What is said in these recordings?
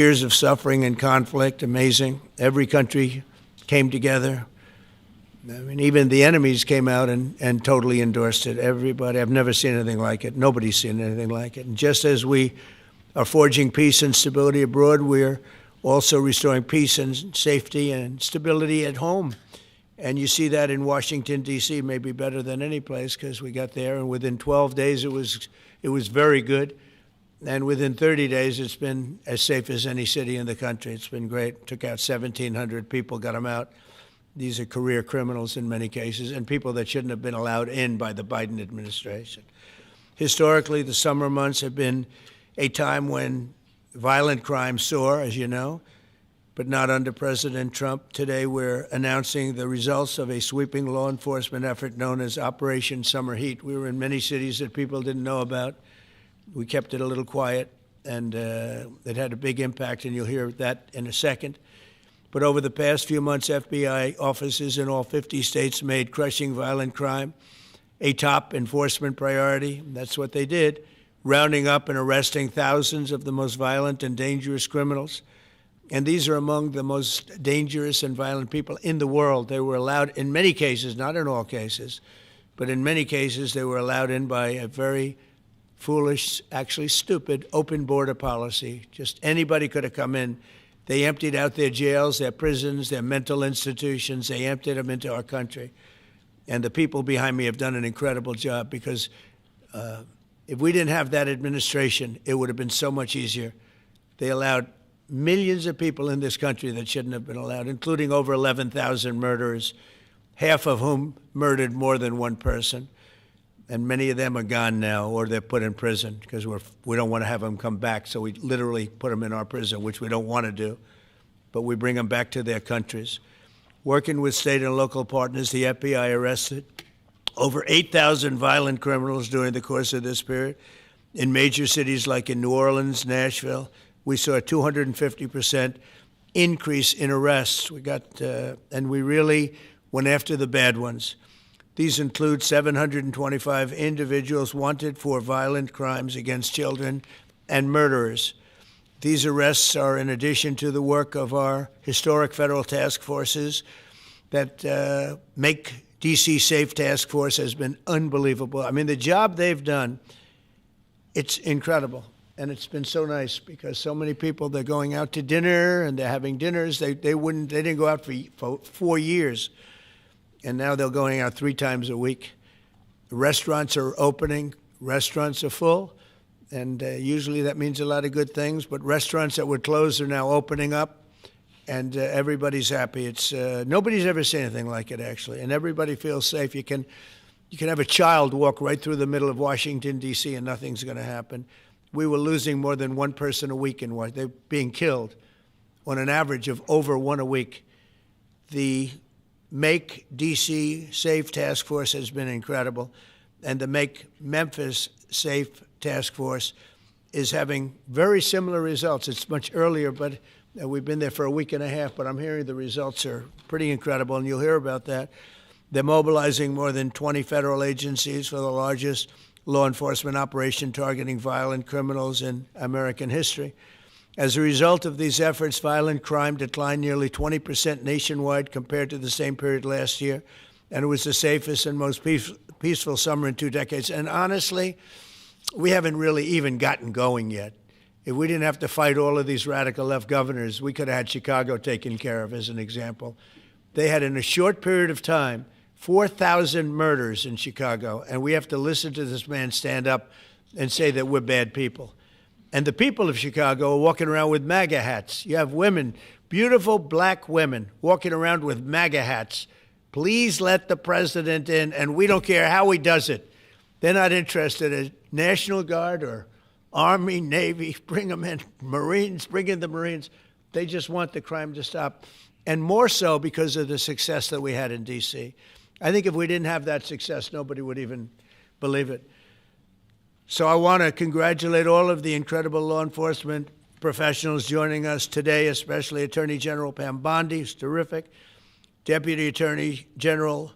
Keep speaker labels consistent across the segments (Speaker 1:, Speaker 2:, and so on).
Speaker 1: Years of suffering and conflict, amazing. Every country came together. I mean, even the enemies came out and totally endorsed it. Everybody, I've never seen anything like it. Nobody's seen anything like it. And just as we are forging peace and stability abroad, we're also restoring peace and safety and stability at home. And you see that in Washington, D.C., maybe better than any place, because we got there, and within 12 days it was very good. And within 30 days, it's been as safe as any city in the country. It's been great. Took out 1,700 people, got them out. These are career criminals in many cases, and people that shouldn't have been allowed in by the Biden administration. Historically, the summer months have been a time when violent crime soar, as you know, but not under President Trump. Today, we're announcing the results of a sweeping law enforcement effort known as Operation Summer Heat. We were in many cities that people didn't know about. We kept it a little quiet, and it had a big impact, and you'll hear that in a second. But over the past few months, FBI offices in all 50 states made crushing violent crime a top enforcement priority. That's what they did, rounding up and arresting thousands of the most violent and dangerous criminals. And these are among the most dangerous and violent people in the world. They were allowed, in many cases, not in all cases, but in many cases, they were allowed in by a very foolish, actually stupid, open border policy. Just anybody could have come in. They emptied out their jails, their prisons, their mental institutions. They emptied them into our country. And the people behind me have done an incredible job, because if we didn't have that administration, it would have been so much easier. They allowed millions of people in this country that shouldn't have been allowed, including over 11,000 murderers, half of whom murdered more than one person. And many of them are gone now, or they're put in prison, because we don't want to have them come back. So we literally put them in our prison, which we don't want to do. But we bring them back to their countries. Working with state and local partners, the FBI arrested over 8,000 violent criminals during the course of this period. In major cities like in New Orleans, Nashville, we saw a 250% increase in arrests. And we really went after the bad ones. These include 725 individuals wanted for violent crimes against children and murderers. These arrests are in addition to the work of our historic federal task forces that Make D.C. Safe Task Force has been unbelievable. I mean, the job they've done, it's incredible. And it's been so nice, because so many people, they're going out to dinner and they're having dinners. They didn't go out for 4 years. And now they're going out 3 times a week. Restaurants are opening. Restaurants are full. And usually that means a lot of good things. But restaurants that were closed are now opening up. And everybody's happy. It's nobody's ever seen anything like it, actually. And everybody feels safe. You can have a child walk right through the middle of Washington, D.C., and nothing's going to happen. We were losing more than one person a week in Washington. They're being killed on an average of over one a week. The Make D.C. Safe Task Force has been incredible, and the Make Memphis Safe Task Force is having very similar results. It's much earlier, but we've been there for a week and a half, but I'm hearing the results are pretty incredible, and you'll hear about that. They're mobilizing more than 20 federal agencies for the largest law enforcement operation targeting violent criminals in American history. As a result of these efforts, violent crime declined nearly 20% nationwide compared to the same period last year, and it was the safest and most peaceful summer in 2 decades. And honestly, we haven't really even gotten going yet. If we didn't have to fight all of these radical left governors, we could have had Chicago taken care of, as an example. They had, in a short period of time, 4,000 murders in Chicago, and we have to listen to this man stand up and say that we're bad people. And the people of Chicago are walking around with MAGA hats. You have women, beautiful black women, walking around with MAGA hats. Please let the president in, and we don't care how he does it. They're not interested in National Guard or Army, Navy, bring them in, Marines, bring in the Marines. They just want the crime to stop, and more so because of the success that we had in D.C. I think if we didn't have that success, nobody would even believe it. So I want to congratulate all of the incredible law enforcement professionals joining us today, especially Attorney General Pam Bondi, who's terrific, Deputy Attorney General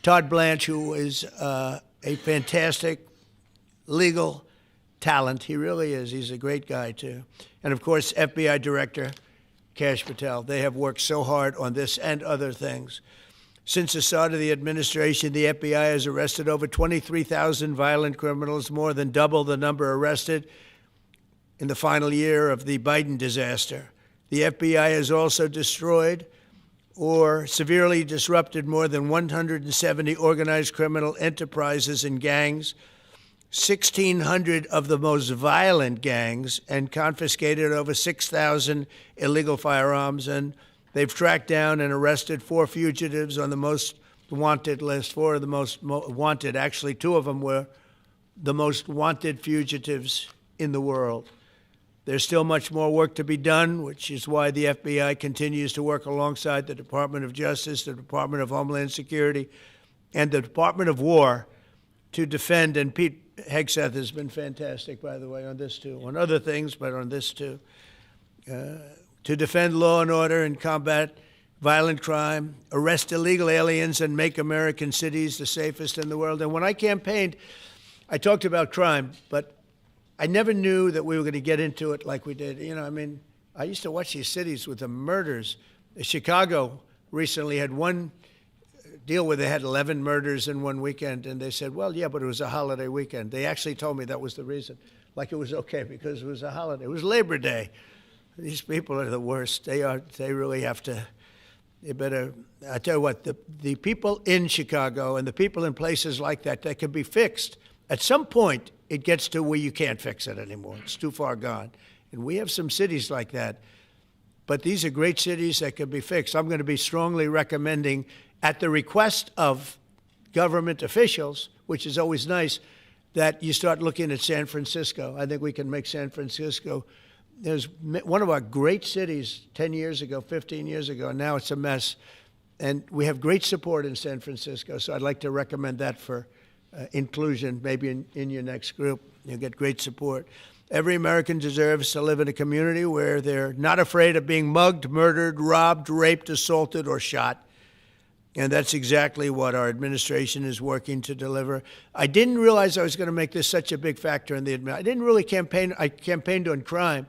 Speaker 1: Todd Blanche, who is a fantastic legal talent. He really is. He's a great guy, too. And, of course, FBI Director Kash Patel. They have worked so hard on this and other things. Since the start of the administration, the FBI has arrested over 23,000 violent criminals, more than double the number arrested in the final year of the Biden disaster. The FBI has also destroyed or severely disrupted more than 170 organized criminal enterprises and gangs, 1,600 of the most violent gangs, and confiscated over 6,000 illegal firearms. And they've tracked down and arrested 4 fugitives on the most wanted list, 4 of the most wanted. Actually, 2 of them were the most wanted fugitives in the world. There's still much more work to be done, which is why the FBI continues to work alongside the Department of Justice, the Department of Homeland Security, and the Department of War to defend. And Pete Hegseth has been fantastic, by the way, on this too, on other things, but on this too, to defend law and order and combat violent crime, arrest illegal aliens, and make American cities the safest in the world. And when I campaigned, I talked about crime, but I never knew that we were going to get into it like we did. You know, I mean, I used to watch these cities with the murders. Chicago recently had one deal where they had 11 murders in one weekend, and they said, well, yeah, but it was a holiday weekend. They actually told me that was the reason, like it was okay because it was a holiday. It was Labor Day. These people are the worst. They really have to, they better, I tell you what, the people in Chicago and the people in places like that can be fixed. At some point, it gets to where you can't fix it anymore. It's too far gone. And we have some cities like that. But these are great cities that can be fixed. I'm going to be strongly recommending, at the request of government officials, which is always nice, that you start looking at San Francisco. I think we can make San Francisco. There's one of our great cities 10 years ago, 15 years ago, and now it's a mess. And we have great support in San Francisco, so I'd like to recommend that for inclusion, maybe in your next group. You'll get great support. Every American deserves to live in a community where they're not afraid of being mugged, murdered, robbed, raped, assaulted, or shot. And that's exactly what our administration is working to deliver. I didn't realize I was going to make this such a big factor in the administration. I didn't really campaign. I campaigned on crime,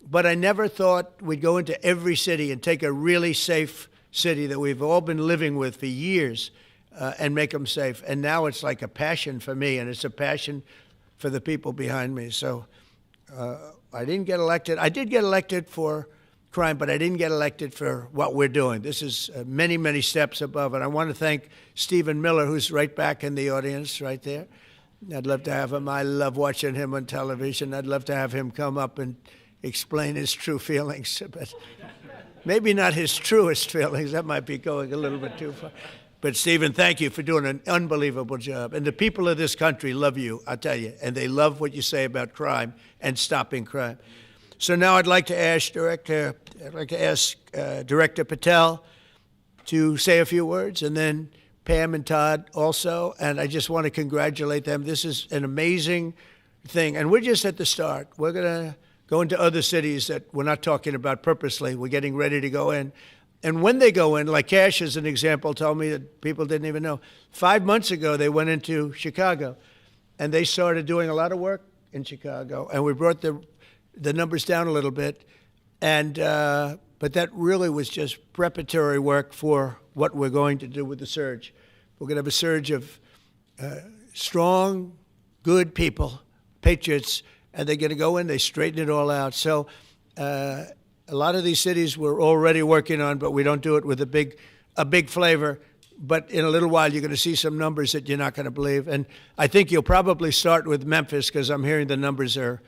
Speaker 1: but I never thought we'd go into every city and take a really safe city that we've all been living with for years and make them safe. And now it's like a passion for me, and it's a passion for the people behind me. So I didn't get elected. I did get elected for crime, but I didn't get elected for what we're doing. This is many, many steps above it. I want to thank Stephen Miller, who's right back in the audience right there. I'd love to have him. I love watching him on television. I'd love to have him come up and explain his true feelings, but maybe not his truest feelings. That might be going a little bit too far. But, Stephen, thank you for doing an unbelievable job. And the people of this country love you, I'll tell you, and they love what you say about crime and stopping crime. So now I'd like to ask Director Patel to say a few words, and then Pam and Todd also. And I just want to congratulate them. This is an amazing thing. And we're just at the start. We're going to go into other cities that we're not talking about purposely. We're getting ready to go in. And when they go in, like Kash, as an example, told me that people didn't even know. 5 months ago, they went into Chicago, and they started doing a lot of work in Chicago. And we brought the numbers down a little bit. And but that really was just preparatory work for what we're going to do with the surge. We're going to have a surge of strong, good people, patriots, and they're going to go in, they straighten it all out. So a lot of these cities we're already working on, but we don't do it with a big flavor. But in a little while, you're going to see some numbers that you're not going to believe. And I think you'll probably start with Memphis, because I'm hearing the numbers are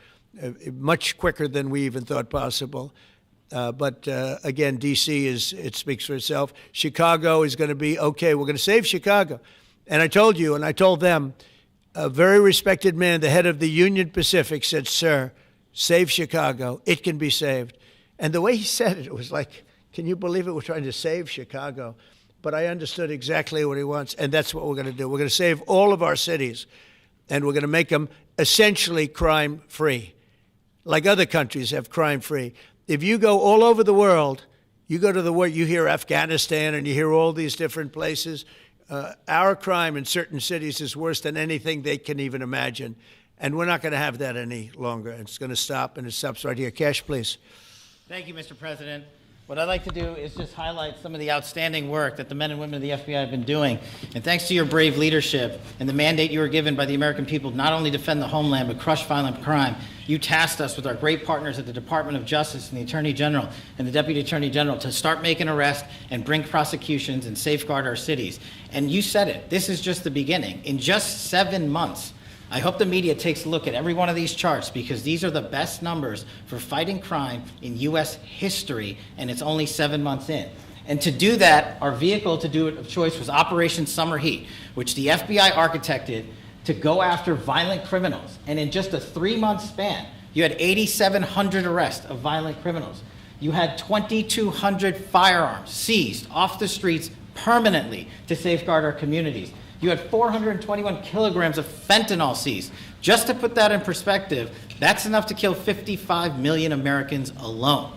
Speaker 1: much quicker than we even thought possible. But again, D.C. it speaks for itself. Chicago is going to be okay. We're going to save Chicago. And I told you, and I told them, a very respected man, the head of the Union Pacific, said, "Sir, save Chicago. It can be saved." And the way he said it, it was like, can you believe it? We're trying to save Chicago. But I understood exactly what he wants, and that's what we're going to do. We're going to save all of our cities, and we're going to make them essentially crime-free, like other countries have crime-free. If you go all over the world, you go to the world, you hear Afghanistan, and you hear all these different places. Our crime in certain cities is worse than anything they can even imagine. And we're not going to have that any longer. It's going to stop, and it stops right here. Kash, please.
Speaker 2: Thank you, Mr. President. What I'd like to do is just highlight some of the outstanding work that the men and women of the FBI have been doing. And thanks to your brave leadership and the mandate you were given by the American people to not only defend the homeland but crush violent crime, you tasked us with our great partners at the Department of Justice and the Attorney General and the Deputy Attorney General to start making arrests and bring prosecutions and safeguard our cities. And you said it, this is just the beginning. In just 7 months, I hope the media takes a look at every one of these charts, because these are the best numbers for fighting crime in U.S. history, and it's only 7 months in. And to do that, our vehicle to do it of choice was Operation Summer Heat, which the FBI architected to go after violent criminals. And in just a 3-month span, you had 8,700 arrests of violent criminals. You had 2,200 firearms seized off the streets permanently to safeguard our communities. You had 421 kilograms of fentanyl seized. Just to put that in perspective, that's enough to kill 55 million Americans alone.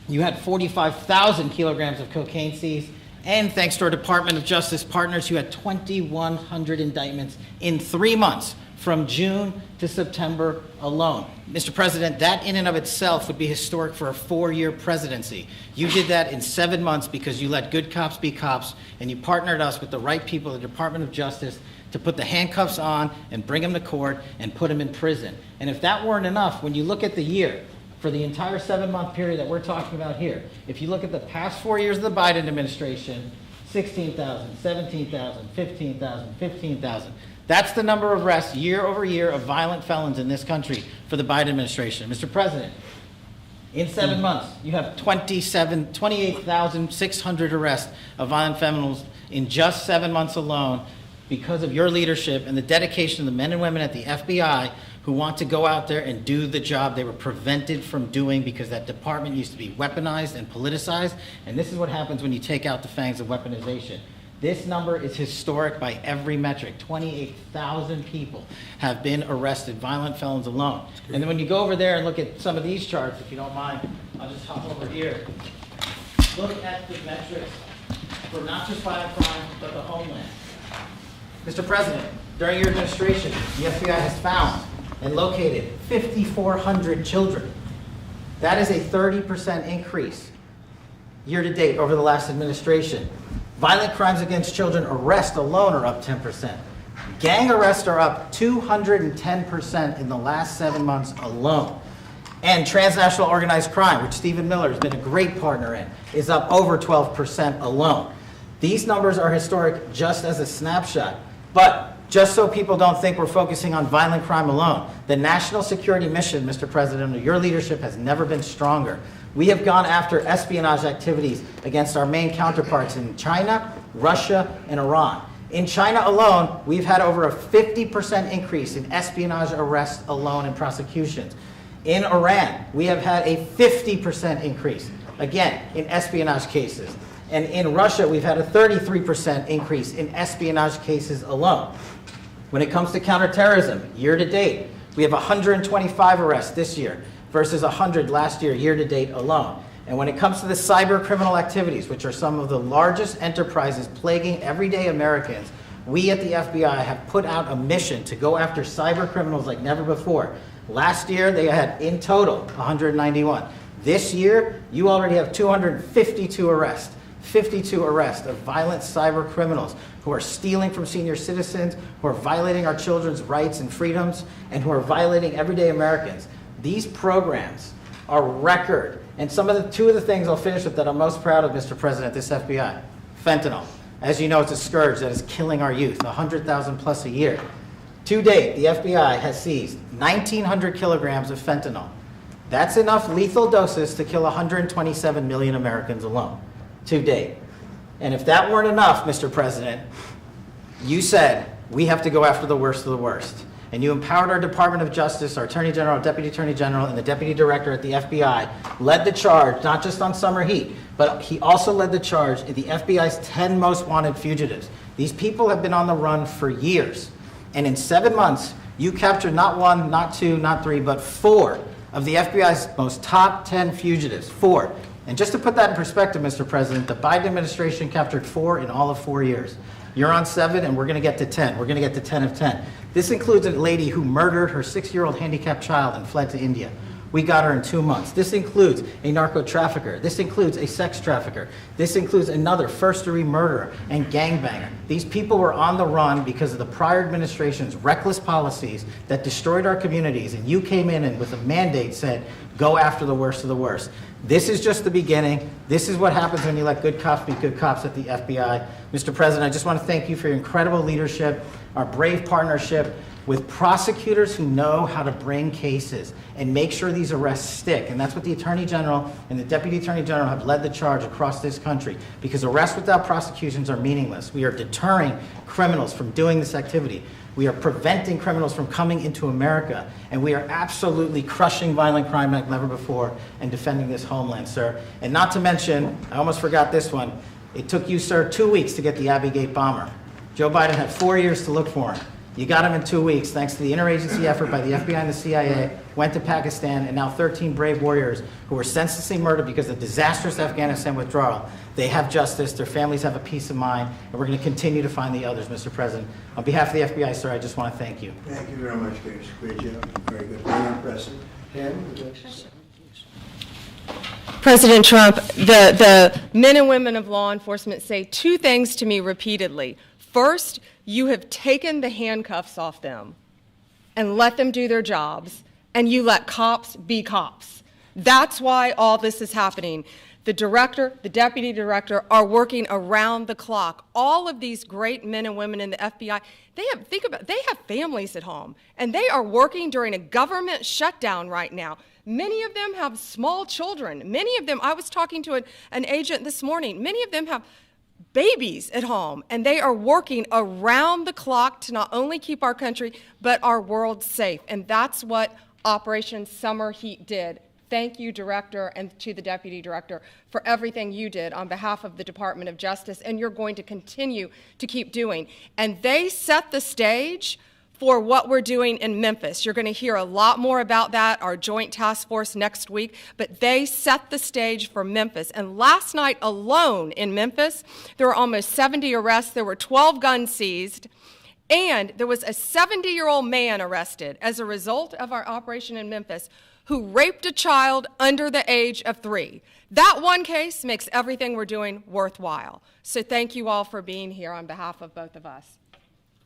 Speaker 2: You had 45,000 kilograms of cocaine seized, and thanks to our Department of Justice partners, you had 2,100 indictments in 3 months, from June to September alone. Mr. President, that in and of itself would be historic for a 4-year presidency. You did that in 7 months because you let good cops be cops, and you partnered us with the right people at the Department of Justice to put the handcuffs on and bring them to court and put them in prison. And if that weren't enough, when you look at the year, for the entire 7-month period that we're talking about here, if you look at the past 4 years of the Biden administration, 16,000, 17,000, 15,000, 15,000. That's the number of arrests year over year of violent felons in this country for the Biden administration. Mr. President, in 7 months, you have 28,600 arrests of violent felons in just 7 months alone, because of your leadership and the dedication of the men and women at the FBI who want to go out there and do the job they were prevented from doing, because that department used to be weaponized and politicized. And this is what happens when you take out the fangs of weaponization. This number is historic by every metric. 28,000 people have been arrested, violent felons alone. And then when you go over there and look at some of these charts, if you don't mind, I'll just hop over here. Look at the metrics for not just violent crime, but the homeland. Mr. President, during your administration, the FBI has found and located 5,400 children. That is a 30% increase year to date over the last administration. Violent crimes against children arrests alone are up 10%. Gang arrests are up 210% in the last 7 months alone. And transnational organized crime, which Stephen Miller has been a great partner in, is up over 12% alone. These numbers are historic just as a snapshot. But just so people don't think we're focusing on violent crime alone, the national security mission, Mr. President, under your leadership has never been stronger. We have gone after espionage activities against our main counterparts in China, Russia, and Iran. In China alone, we've had over a 50% increase in espionage arrests alone and prosecutions. In Iran, we have had a 50% increase, again, in espionage cases. And in Russia, we've had a 33% increase in espionage cases alone. When it comes to counterterrorism, year to date, we have 125 arrests this year versus 100 last year, year to date alone. And when it comes to the cyber criminal activities, which are some of the largest enterprises plaguing everyday Americans, we at the FBI have put out a mission to go after cyber criminals like never before. Last year, they had in total 191. This year, you already have 252 arrests. 52 arrests of violent cyber criminals who are stealing from senior citizens, who are violating our children's rights and freedoms, and who are violating everyday Americans. These programs are record. And two of the things I'll finish with that I'm most proud of, Mr. President, this FBI. Fentanyl. As you know, it's a scourge that is killing our youth, 100,000 plus a year. To date, the FBI has seized 1,900 kilograms of fentanyl. That's enough lethal doses to kill 127 million Americans alone. To date. And if that weren't enough, Mr. President, you said we have to go after the worst of the worst. And you empowered our Department of Justice, our Attorney General, Deputy Attorney General, and the Deputy Director at the FBI, led the charge, not just on Summer Heat, but he also led the charge in the FBI's 10 most wanted fugitives. These people have been on the run for years. And in 7 months, you captured not 1, not 2, not 3, but 4 of the FBI's most top 10 fugitives. 4. And just to put that in perspective, Mr. President, the Biden administration captured 4 in all of 4 years. You're on 7, and we're going to get to 10. We're going to get to 10 of 10. This includes a lady who murdered her 6-year-old handicapped child and fled to India. We got her in 2 months. This includes a narco trafficker. This includes a sex trafficker. This includes another first-degree murderer and gangbanger. These people were on the run because of the prior administration's reckless policies that destroyed our communities, and you came in and with a mandate said, go after the worst of the worst. This is just the beginning. This is what happens when you let good cops be good cops at the FBI. Mr. President, I just want to thank you for your incredible leadership, our brave partnership with prosecutors who know how to bring cases and make sure these arrests stick. And that's what the Attorney General and the Deputy Attorney General have led the charge across this country, because arrests without prosecutions are meaningless. We are deterring criminals from doing this activity. We are preventing criminals from coming into America, and we are absolutely crushing violent crime like never before and defending this homeland, sir. And not to mention, I almost forgot this one, it took you, sir, 2 weeks to get the Abbey Gate bomber. Joe Biden had 4 years to look for him. You got him in 2 weeks, thanks to the interagency effort by the FBI and the CIA, went to Pakistan, and now 13 brave warriors who were senselessly murdered because of disastrous Afghanistan withdrawal. They have justice, their families have a peace of mind, and we're going to continue to find the others, Mr. President. On behalf of the FBI, sir, I just want to thank you.
Speaker 1: Thank you very much, Kash. Great job. Very good. Very impressive. Ken, would you like to say?
Speaker 3: President Trump, the men and women of law enforcement say 2 things to me repeatedly. First, you have taken the handcuffs off them and let them do their jobs, and you let cops be cops. That's why all this is happening. The director, the deputy director are working around the clock. All of these great men and women in the FBI, they have families at home, and they are working during a government shutdown right now. Many of them have small children. Many of them, I was talking to an agent this morning, many of them have babies at home, and they are working around the clock to not only keep our country, but our world safe. And that's what Operation Summer Heat did. Thank you, Director, and to the Deputy Director for everything you did on behalf of the Department of Justice, and you're going to continue to keep doing. And they set the stage for what we're doing in Memphis. You're going to hear a lot more about that, our joint task force next week, but they set the stage for Memphis. And last night alone in Memphis, there were almost 70 arrests, there were 12 guns seized, and there was a 70-year-old man arrested as a result of our operation in Memphis who raped a child under the age of 3. That one case makes everything we're doing worthwhile. So thank you all for being here on behalf of both of us.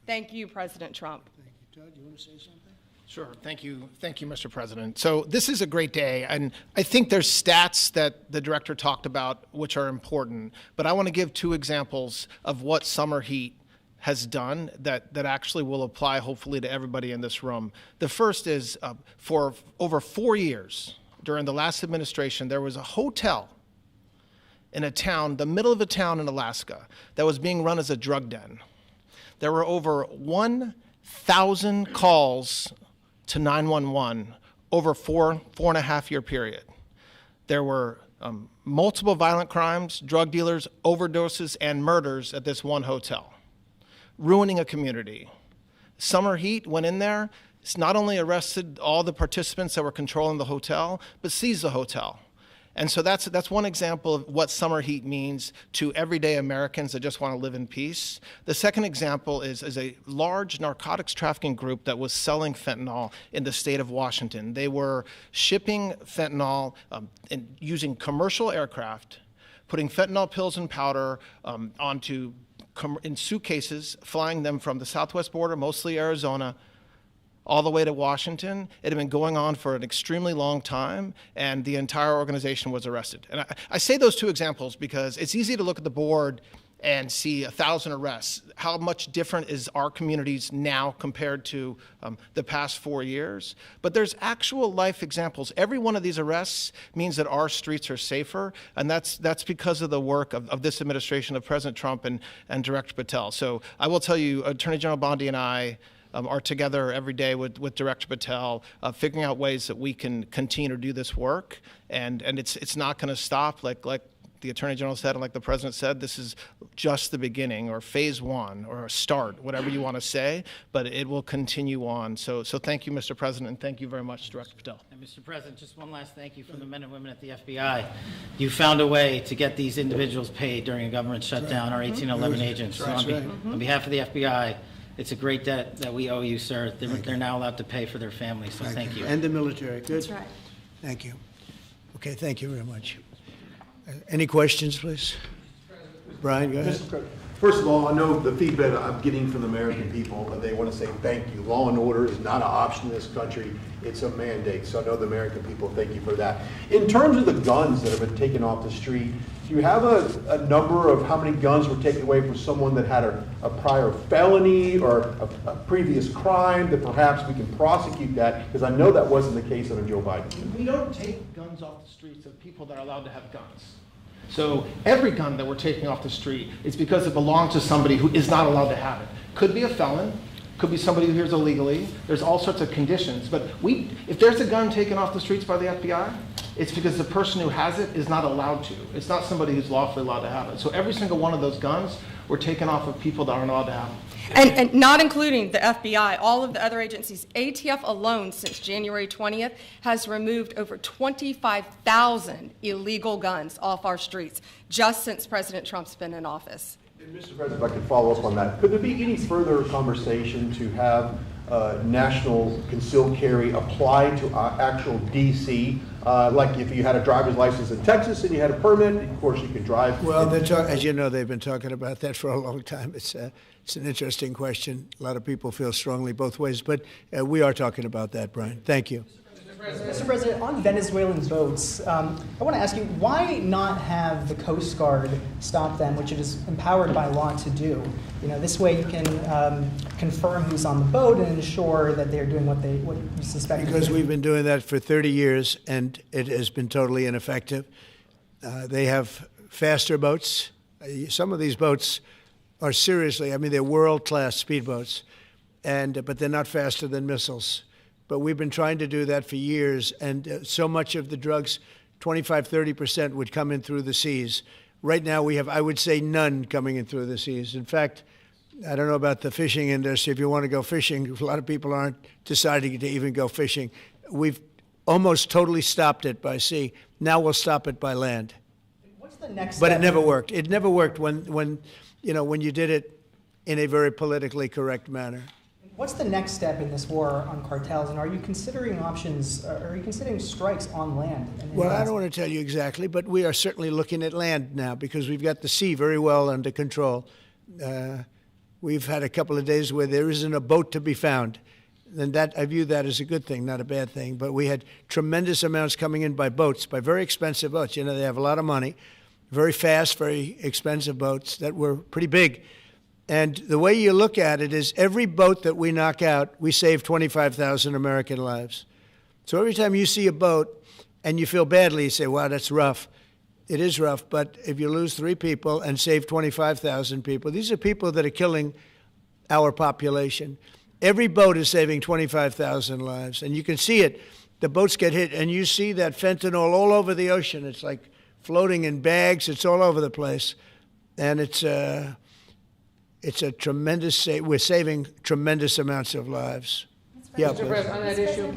Speaker 3: Thank you, President Trump.
Speaker 1: Thank you. Todd, you want to say something?
Speaker 4: Sure. Thank you, Mr. President. So this is a great day, and I think there's stats that the director talked about which are important, but I want to give 2 examples of what summer heat has done that actually will apply hopefully to everybody in this room. The first is for over 4 years during the last administration, there was a hotel in a town, the middle of a town in Alaska, that was being run as a drug den. There were over 1,000 calls to 911 over 4.5 year period. There were multiple violent crimes, drug dealers, overdoses, and murders at this one hotel, ruining a community. Summer Heat went in there, it's not only arrested all the participants that were controlling the hotel, but seized the hotel. And so that's one example of what summer heat means to everyday Americans that just want to live in peace. The second example is a large narcotics trafficking group that was selling fentanyl in the state of Washington. They were shipping fentanyl and using commercial aircraft, putting fentanyl pills and powder in suitcases, flying them from the southwest border, mostly Arizona, all the way to Washington. It had been going on for an extremely long time, and the entire organization was arrested. And I say those 2 examples because it's easy to look at the board and see 1,000 arrests. How much different is our communities now compared to the past 4 years? But there's actual life examples. Every one of these arrests means that our streets are safer, and that's because of the work of this administration, of President Trump and Director Patel. So I will tell you, Attorney General Bondi and I are together every day with Director Patel, figuring out ways that we can continue to do this work, and it's not going to stop. Like the Attorney General said and like the President said, this is just the beginning, or phase one, or a start, whatever you want to say, but it will continue on. So thank you, Mr. President, and thank you very much, Director Patel.
Speaker 2: And Mr. President, just one last thank you from the men and women at the FBI. You found a way to get these individuals paid during a government shutdown, our 1811 agents. So on behalf of the FBI, it's a great debt that we owe you, sir. They're now allowed to pay for their families, so thank you.
Speaker 1: And the military. Good.
Speaker 3: That's right.
Speaker 1: Thank you. Okay, thank you very much. Any questions, please? Brian, go ahead.
Speaker 5: First of all, I know the feedback I'm getting from the American people, but they want to say thank you. Law and order is not an option in this country. It's a mandate. So I know the American people thank you for that. In terms of the guns that have been taken off the street, do you have a number of how many guns were taken away from someone that had a prior felony or a previous crime that perhaps we can prosecute that? Because I know that wasn't the case under Joe Biden.
Speaker 4: We don't take guns off the streets of people that are allowed to have guns. So every gun that we're taking off the street is because it belongs to somebody who is not allowed to have it. Could be a felon, could be somebody who hears illegally. There's all sorts of conditions. But if there's a gun taken off the streets by the FBI, it's because the person who has it is not allowed to. It's not somebody who's lawfully allowed to have it. So every single one of those guns were taken off of people that aren't allowed to have them.
Speaker 3: And not including the FBI, all of the other agencies. ATF alone, since January 20th, has removed over 25,000 illegal guns off our streets, just since President Trump's been in office.
Speaker 5: And Mr. President, if I could follow up on that, could there be any further conversation to have national concealed carry applied to actual DC? Like if you had a driver's license in Texas and you had a permit, of course you could drive.
Speaker 1: Well, as you know, they've been talking about that for a long time. It's an interesting question. A lot of people feel strongly both ways, but we are talking about that, Brian. Thank you.
Speaker 6: Mr. President, on Venezuelan boats, I want to ask you, why not have the Coast Guard stop them, which it is empowered by law to do? You know, this way you can confirm who's on the boat and ensure that they're doing what you suspect.
Speaker 1: Because we've been doing that for 30 years, and it has been totally ineffective. They have faster boats. Some of these boats are seriously, I mean, they're world-class speedboats, but they're not faster than missiles. But we've been trying to do that for years, and so much of the drugs, 25-30%, would come in through the seas. Right now we have, I would say, none coming in through the seas. In fact, I don't know about the fishing industry. If you want to go fishing, a lot of people aren't deciding to even go fishing. We've almost totally stopped it by sea. Now we'll stop it by land.
Speaker 6: What's the next
Speaker 1: But
Speaker 6: step?
Speaker 1: it never worked. It never worked when you did it in a very politically correct manner.
Speaker 6: What's the next step in this war on cartels, and are you considering options, are you considering strikes on land?
Speaker 1: Well, I don't want to tell you exactly, but we are certainly looking at land now because we've got the sea very well under control. We've had a couple of days where there isn't a boat to be found. And that, I view that as a good thing, not a bad thing. But we had tremendous amounts coming in by boats, by very expensive boats. You know, they have a lot of money, very fast, very expensive boats that were pretty big. And the way you look at it is every boat that we knock out, we save 25,000 American lives. So every time you see a boat and you feel badly, you say, wow, that's rough. It is rough, but if you lose 3 people and save 25,000 people, these are people that are killing our population. Every boat is saving 25,000 lives, and you can see it. The boats get hit, and you see that fentanyl all over the ocean. It's like floating in bags. It's all over the place, and it's a tremendous. We're saving tremendous amounts of lives. Yeah,
Speaker 7: Mr. President, on that issue.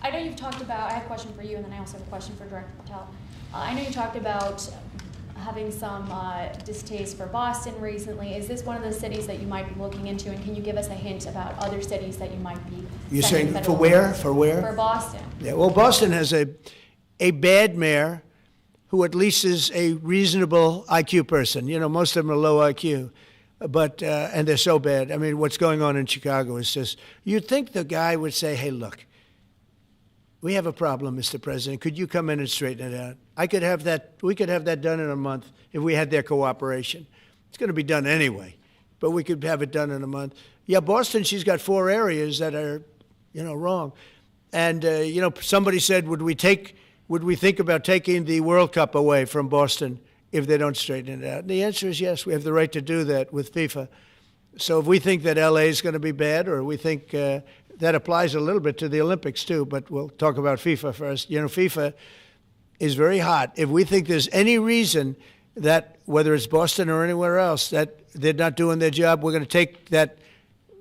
Speaker 8: I know you've talked about, I have a question for you, and then I also have a question for Director Patel. I know you talked about having some distaste for Boston recently. Is this one of the cities that you might be looking into, and can you give us a hint about other cities that you might be
Speaker 1: You're
Speaker 8: sending
Speaker 1: saying for
Speaker 8: federal
Speaker 1: where?
Speaker 8: funds?
Speaker 1: For where?
Speaker 8: For Boston.
Speaker 1: Yeah, well, Boston has a bad mayor who at least is a reasonable IQ person. You know, most of them are low IQ. But, and they're so bad. I mean, what's going on in Chicago is just, you'd think the guy would say, hey, look, we have a problem, Mr. President. Could you come in and straighten it out? We could have that done in a month if we had their cooperation. It's going to be done anyway, but we could have it done in a month. Yeah, Boston, she's got 4 areas that are, wrong. And, somebody said, would we think about taking the World Cup away from Boston if they don't straighten it out? And the answer is yes. We have the right to do that with FIFA. So if we think that L.A. is going to be bad, or we think that applies a little bit to the Olympics too, but we'll talk about FIFA first. FIFA is very hot. If we think there's any reason that, whether it's Boston or anywhere else, that they're not doing their job, we're going to take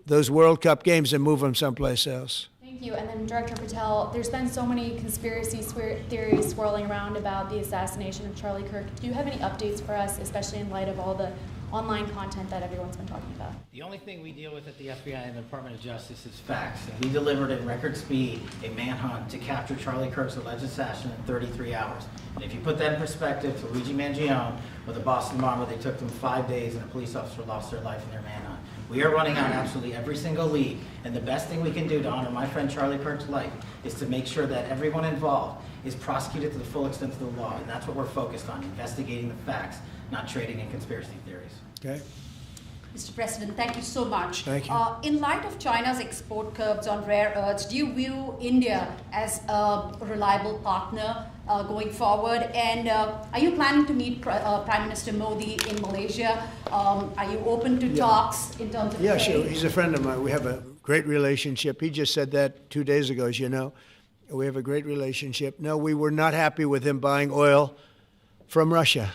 Speaker 1: those World Cup games and move them someplace else.
Speaker 8: Thank you. And then Director Patel, there's been so many conspiracy theories swirling around about the assassination of Charlie Kirk. Do you have any updates for us, especially in light of all the online content that everyone's been talking about?
Speaker 2: The only thing we deal with at the FBI and the Department of Justice is facts. And we delivered at record speed a manhunt to capture Charlie Kirk's alleged assassin in 33 hours. And if you put that in perspective to Luigi Mangione with the Boston bomber, they took them 5 days and a police officer lost their life in their manhunt. We are running on absolutely every single lead, and the best thing we can do to honor my friend Charlie Kirk's life is to make sure that everyone involved is prosecuted to the full extent of the law, and that's what we're focused on, investigating the facts, not trading in conspiracy theories.
Speaker 1: Okay?
Speaker 7: Mr. President, thank you so much.
Speaker 1: Thank you.
Speaker 7: In light of China's export curbs on rare earths, do you view India as a reliable partner going forward? And are you planning to meet Prime Minister Modi in Malaysia? Are you open to talks in terms of
Speaker 1: Yeah,
Speaker 7: trade?
Speaker 1: sure. He's a friend of mine. We have a great relationship. He just said that 2 days ago, as you know. We have a great relationship. No, we were not happy with him buying oil from Russia,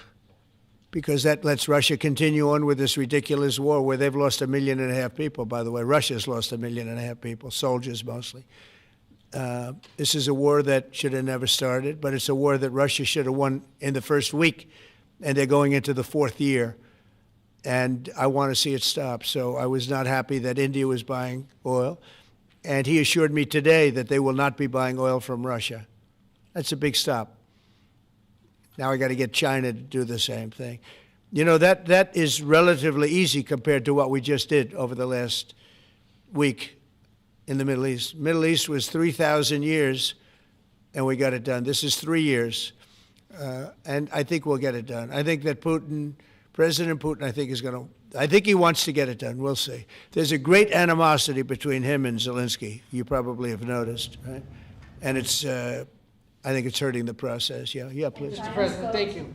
Speaker 1: because that lets Russia continue on with this ridiculous war where they've lost 1.5 million people, by the way. Russia's lost 1.5 million people, soldiers mostly. This is a war that should have never started, but it's a war that Russia should have won in the first week, and they're going into the 4th year. And I want to see it stop. So I was not happy that India was buying oil. And he assured me today that they will not be buying oil from Russia. That's a big stop. Now I got to get China to do the same thing. You know, that is relatively easy compared to what we just did over the last week in the Middle East. Middle East was 3,000 years, and we got it done. This is 3 years, and I think we'll get it done. I think that President Putin, I think he wants to get it done. We'll see. There's a great animosity between him and Zelensky. You probably have noticed, right? And it's, I think it's hurting the process. Yeah, please.
Speaker 9: Mr. President, thank you.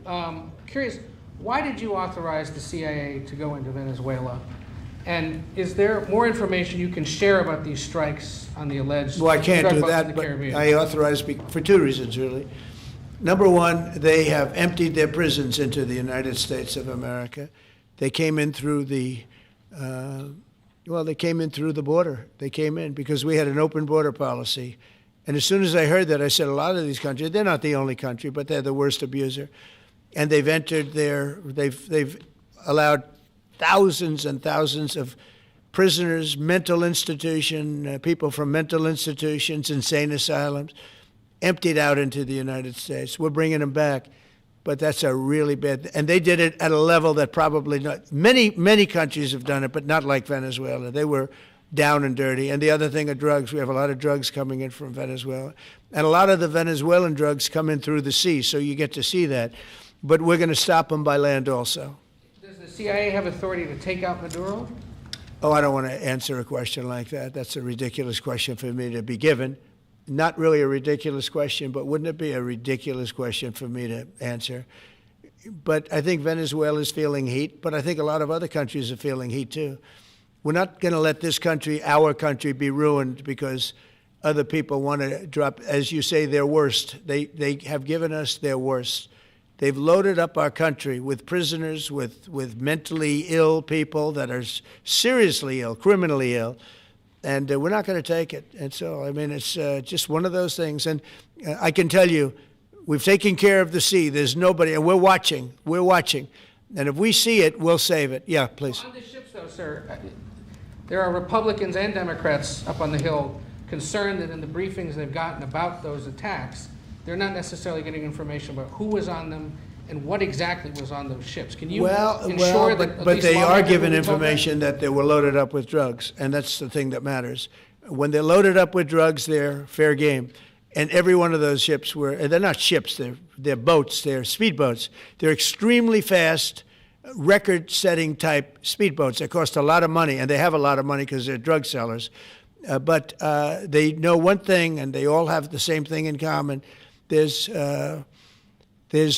Speaker 9: Curious, why did you authorize the CIA to go into Venezuela? And is there more information you can share about these strikes on the alleged
Speaker 1: Well, I can't
Speaker 9: drug
Speaker 1: do
Speaker 9: busts in
Speaker 1: that,
Speaker 9: the
Speaker 1: but
Speaker 9: Caribbean?
Speaker 1: I authorized for 2 reasons, really. Number one, they have emptied their prisons into the United States of America. They came in through the, they came in through the border. They came in because we had an open border policy. And as soon as I heard that, I said, a lot of these countries, they're not the only country, but they're the worst abuser. And they've entered they've allowed thousands and thousands of prisoners, mental institution, people from mental institutions, insane asylums, emptied out into the United States. We're bringing them back, but that's a really bad, and they did it at a level that probably not, many countries have done it, but not like Venezuela. They were down and dirty. And the other thing are drugs. We have a lot of drugs coming in from Venezuela. And a lot of the Venezuelan drugs come in through the sea, so you get to see that. But we're going to stop them by land also.
Speaker 9: Does the CIA have authority to take out Maduro?
Speaker 1: Oh, I don't want to answer a question like that. That's a ridiculous question for me to be given. Not really a ridiculous question, but wouldn't it be a ridiculous question for me to answer? But I think Venezuela is feeling heat, but I think a lot of other countries are feeling heat too. We're not going to let this country, our country, be ruined because other people want to drop, as you say, their worst. They have given us their worst. They've loaded up our country with prisoners, with mentally ill people that are seriously ill, criminally ill, and we're not going to take it. And so, I mean, it's just one of those things. And I can tell you, we've taken care of the sea. There's nobody, and we're watching. We're watching. And if we see it, we'll save it. Yeah, please.
Speaker 9: On the ships, though, sir, there are Republicans and Democrats up on the Hill concerned that in the briefings they've gotten about those attacks, they're not necessarily getting information about who was on them and what exactly was on those ships. Can you ensure that?
Speaker 1: But they are given information that they were loaded up with drugs, and that's the thing that matters. When they're loaded up with drugs, they're fair game. And every one of those ships they're not ships, they're boats, they're speedboats. They're extremely fast, record-setting type speedboats. They cost a lot of money, and they have a lot of money because they're drug sellers. But they know one thing, and they all have the same thing in common. There's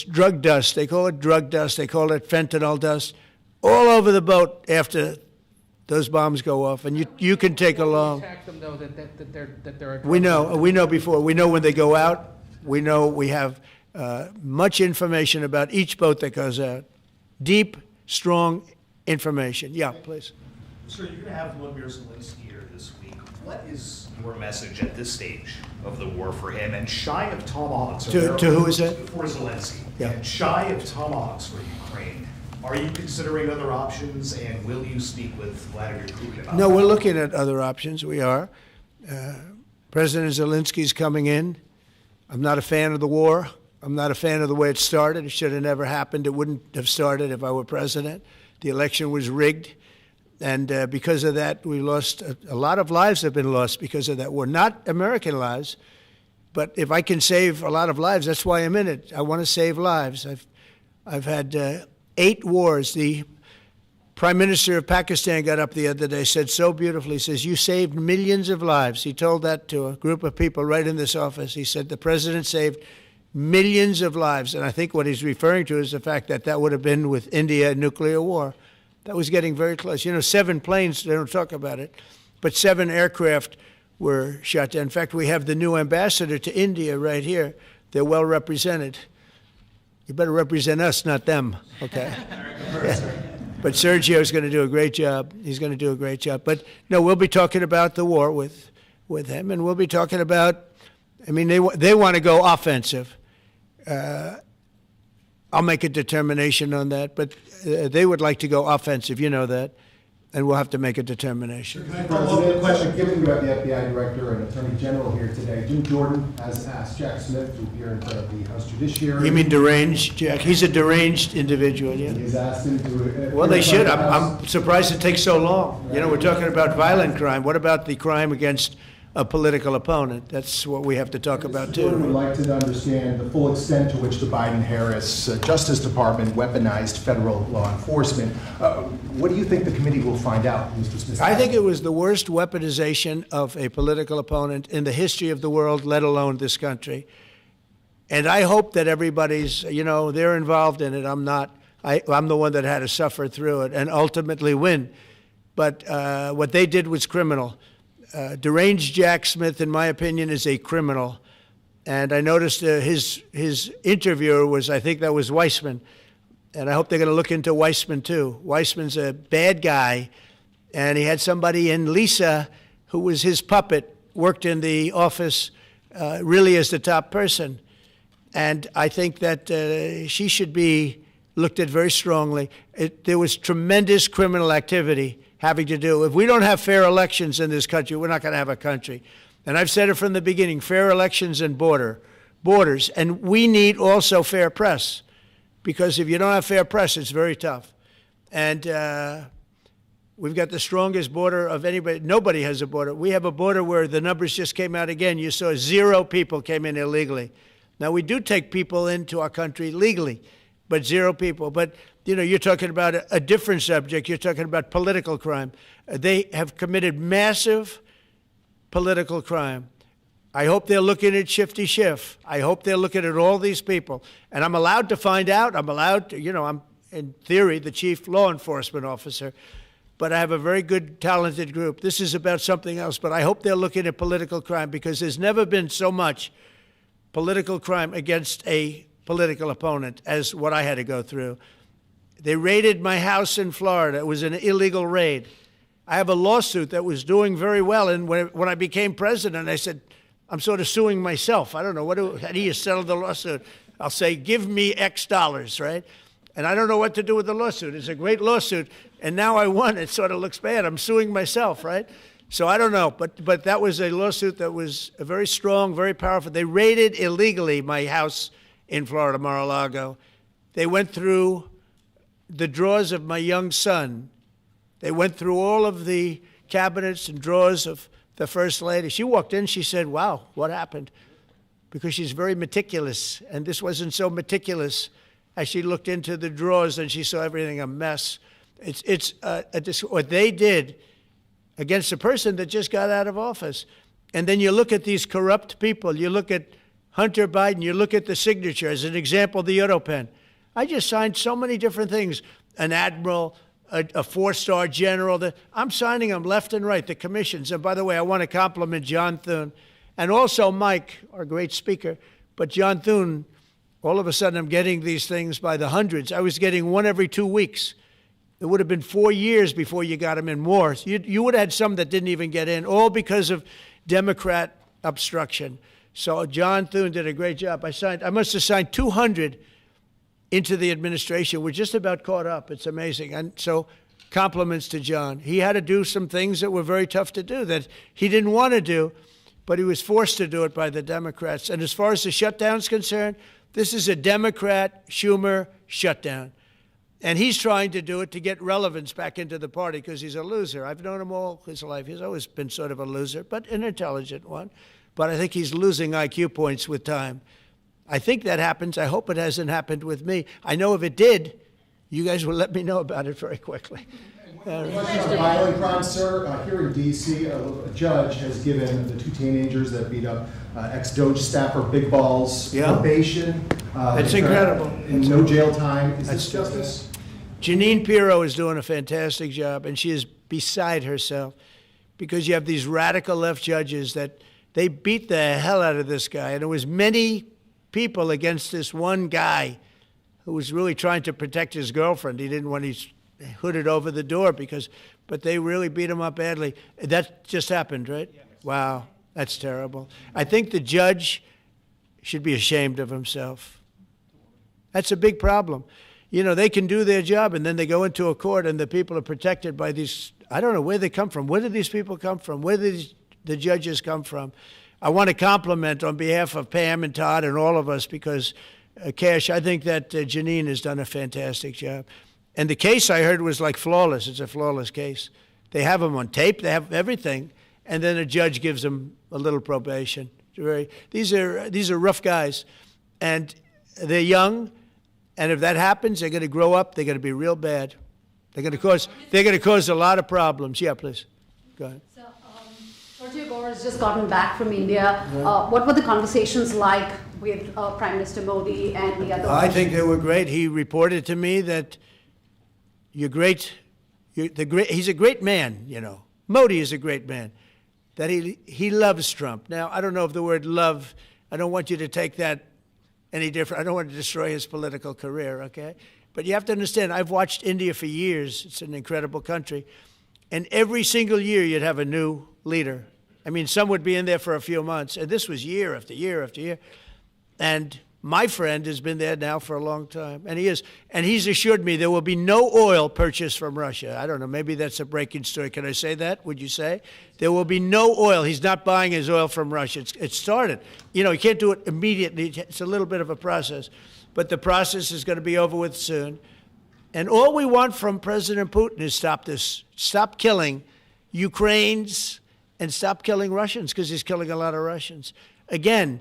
Speaker 1: drug dust. They call it drug dust. They call it fentanyl dust all over the boat after those bombs go off. And you can take along.
Speaker 9: Attack them, though, that they're
Speaker 1: We know before. We know when they go out. We know we have much information about each boat that goes out. Deep, strong information. Yeah, please.
Speaker 10: Sir, you're going to have Vladimir Zelensky here this week. What is your message at this stage of the war for him? And shy of tomahawks...
Speaker 1: To who is that?
Speaker 10: For Zelensky.
Speaker 1: Yeah.
Speaker 10: And shy of tomahawks for Ukraine. Are you considering other options, and will you speak with Vladimir Putin about
Speaker 1: No,
Speaker 10: that?
Speaker 1: we're looking at other options. We are. President Zelensky's coming in. I'm not a fan of the war. I'm not a fan of the way it started. It should have never happened. It wouldn't have started if I were president. The election was rigged. And because of that, we lost a lot of lives have been lost because of that war. Not American lives, but if I can save a lot of lives, that's why I'm in it. I want to save lives. I've had 8 wars. The Prime Minister of Pakistan got up the other day, said so beautifully, he says, you saved millions of lives. He told that to a group of people right in this office. He said the president saved millions of lives. And I think what he's referring to is the fact that that would have been with India, a nuclear war. That was getting very close. You know, 7 planes, they don't talk about it, but 7 aircraft were shot down. In fact, we have the new ambassador to India right here. They're well represented. You better represent us, not them, okay? Yeah. But Sergio's going to do a great job. He's going to do a great job. But no, we'll be talking about the war with him, and we'll be talking about, I mean, they want to go offensive. I'll make a determination on that, but they would like to go offensive, you know that, and we'll have to make a determination.
Speaker 11: Can I follow up the question? Given you have the FBI Director and Attorney General here today, Jim Jordan has asked Jack Smith to appear in front of the House Judiciary.
Speaker 1: You mean deranged, Jack? He's a deranged individual, yeah.
Speaker 11: He's asked him to
Speaker 1: Well, they should. I'm surprised it takes so long. You know, we're talking about violent crime. What about the crime against a political opponent? That's what we have to talk about, too.
Speaker 11: Jordan would like to understand the full extent to which the Biden-Harris Justice Department weaponized federal law enforcement. What do you think the committee will find out, Mr. Smith?
Speaker 1: I think it was the worst weaponization of a political opponent in the history of the world, let alone this country. And I hope that everybody's, you know, they're involved in it. I'm not. I'm the one that had to suffer through it and ultimately win. But what they did was criminal. Deranged Jack Smith, in my opinion, is a criminal. And I noticed his interviewer was, I think that was Weissman. And I hope they're going to look into Weissman, too. Weissman's a bad guy. And he had somebody in Lisa, who was his puppet, worked in the office really as the top person. And I think that she should be looked at very strongly. There was tremendous criminal activity having to do. If we don't have fair elections in this country, we're not going to have a country. And I've said it from the beginning, fair elections and borders. And we need also fair press, because if you don't have fair press, it's very tough. And we've got the strongest border of anybody. Nobody has a border. We have a border where the numbers just came out again. You saw 0 people came in illegally. Now, we do take people into our country legally, but 0 people. But you know, you're talking about a different subject. You're talking about political crime. They have committed massive political crime. I hope they're looking at Shifty Schiff. I hope they're looking at all these people. And I'm allowed to find out. I'm allowed to, you know, I'm, in theory, the chief law enforcement officer. But I have a very good, talented group. This is about something else. But I hope they're looking at political crime, because there's never been so much political crime against a political opponent as what I had to go through. They raided my house in Florida. It was an illegal raid. I have a lawsuit that was doing very well. And when I became president, I said, I'm sort of suing myself. I don't know. How do you settle the lawsuit? I'll say, give me X dollars, right? And I don't know what to do with the lawsuit. It's a great lawsuit. And now I won. It sort of looks bad. I'm suing myself, right? So I don't know. But that was a lawsuit that was very strong, very powerful. They raided illegally my house in Florida, Mar-a-Lago. They went through the drawers of my young son. They went through all of the cabinets and drawers of the First Lady. She walked in, she said, wow, what happened? Because she's very meticulous, and this wasn't so meticulous. As she looked into the drawers and she saw everything a mess. It's what they did against a person that just got out of office. And then you look at these corrupt people. You look at Hunter Biden. You look at the signature. As an example, the Europen. I just signed so many different things. An admiral, a 4-star general. I'm signing them left and right, the commissions. And by the way, I want to compliment John Thune and also Mike, our great speaker. But John Thune All of a sudden, I'm getting these things by the hundreds. I was getting one every 2 weeks. It would have been 4 years before you got them in more. You would have had some that didn't even get in, all because of Democrat obstruction. So John Thune did a great job. I must have signed 200 into the administration. We're just about caught up. It's amazing. And so compliments to John. He had to do some things that were very tough to do that he didn't want to do, but he was forced to do it by the Democrats. And as far as the shutdown's concerned, this is a Democrat Schumer shutdown. And he's trying to do it to get relevance back into the party because he's a loser. I've known him all his life. He's always been sort of a loser, but an intelligent one. But I think he's losing IQ points with time. I think that happens. I hope it hasn't happened with me. I know if it did, you guys will let me know about it very quickly.
Speaker 11: Question on violent crimes, sir. Here in D.C., a judge has given the two teenagers that beat up ex-Doge staffer Big Balls probation.
Speaker 1: That's incredible.
Speaker 11: And no jail time. Is this justice?
Speaker 1: Jeanine Pirro is doing a fantastic job, and she is beside herself because you have these radical left judges that they beat the hell out of this guy. And there was many people against this one guy who was really trying to protect his girlfriend. He didn't want his hooded over the door but they really beat him up badly. That just happened, right? Yeah. Wow, that's terrible. I think the judge should be ashamed of himself. That's a big problem. You know, they can do their job and then they go into a court and the people are protected by these, I don't know where they come from. Where do these people come from? Where do the judges come from? I want to compliment on behalf of Pam and Todd and all of us because, Kash, I think that Jeanine has done a fantastic job. And the case I heard was like flawless. It's a flawless case. They have them on tape. They have everything. And then a judge gives them a little probation. These are rough guys. And they're young. And if that happens, they're going to grow up. They're going to be real bad. They're going to cause a lot of problems. Yeah, please. Go ahead.
Speaker 7: So, Sergio Gore has just gotten back from India. What were the conversations like with Prime Minister Modi and the other?
Speaker 1: I think they were great. He reported to me that he's a great man, you know. Modi is a great man. That he loves Trump. Now, I don't know if the word love, I don't want you to take that any different. I don't want to destroy his political career, okay? But you have to understand, I've watched India for years. It's an incredible country. And every single year you'd have a new leader. I mean, some would be in there for a few months. And this was year after year after year. And my friend has been there now for a long time. And he's assured me there will be no oil purchased from Russia. I don't know, maybe that's a breaking story. Can I say that? Would you say? There will be no oil. He's not buying his oil from Russia. It started. You know, you can't do it immediately. It's a little bit of a process. But the process is going to be over with soon. And all we want from President Putin is stop this. Stop killing Ukrainians and stop killing Russians because he's killing a lot of Russians. Again,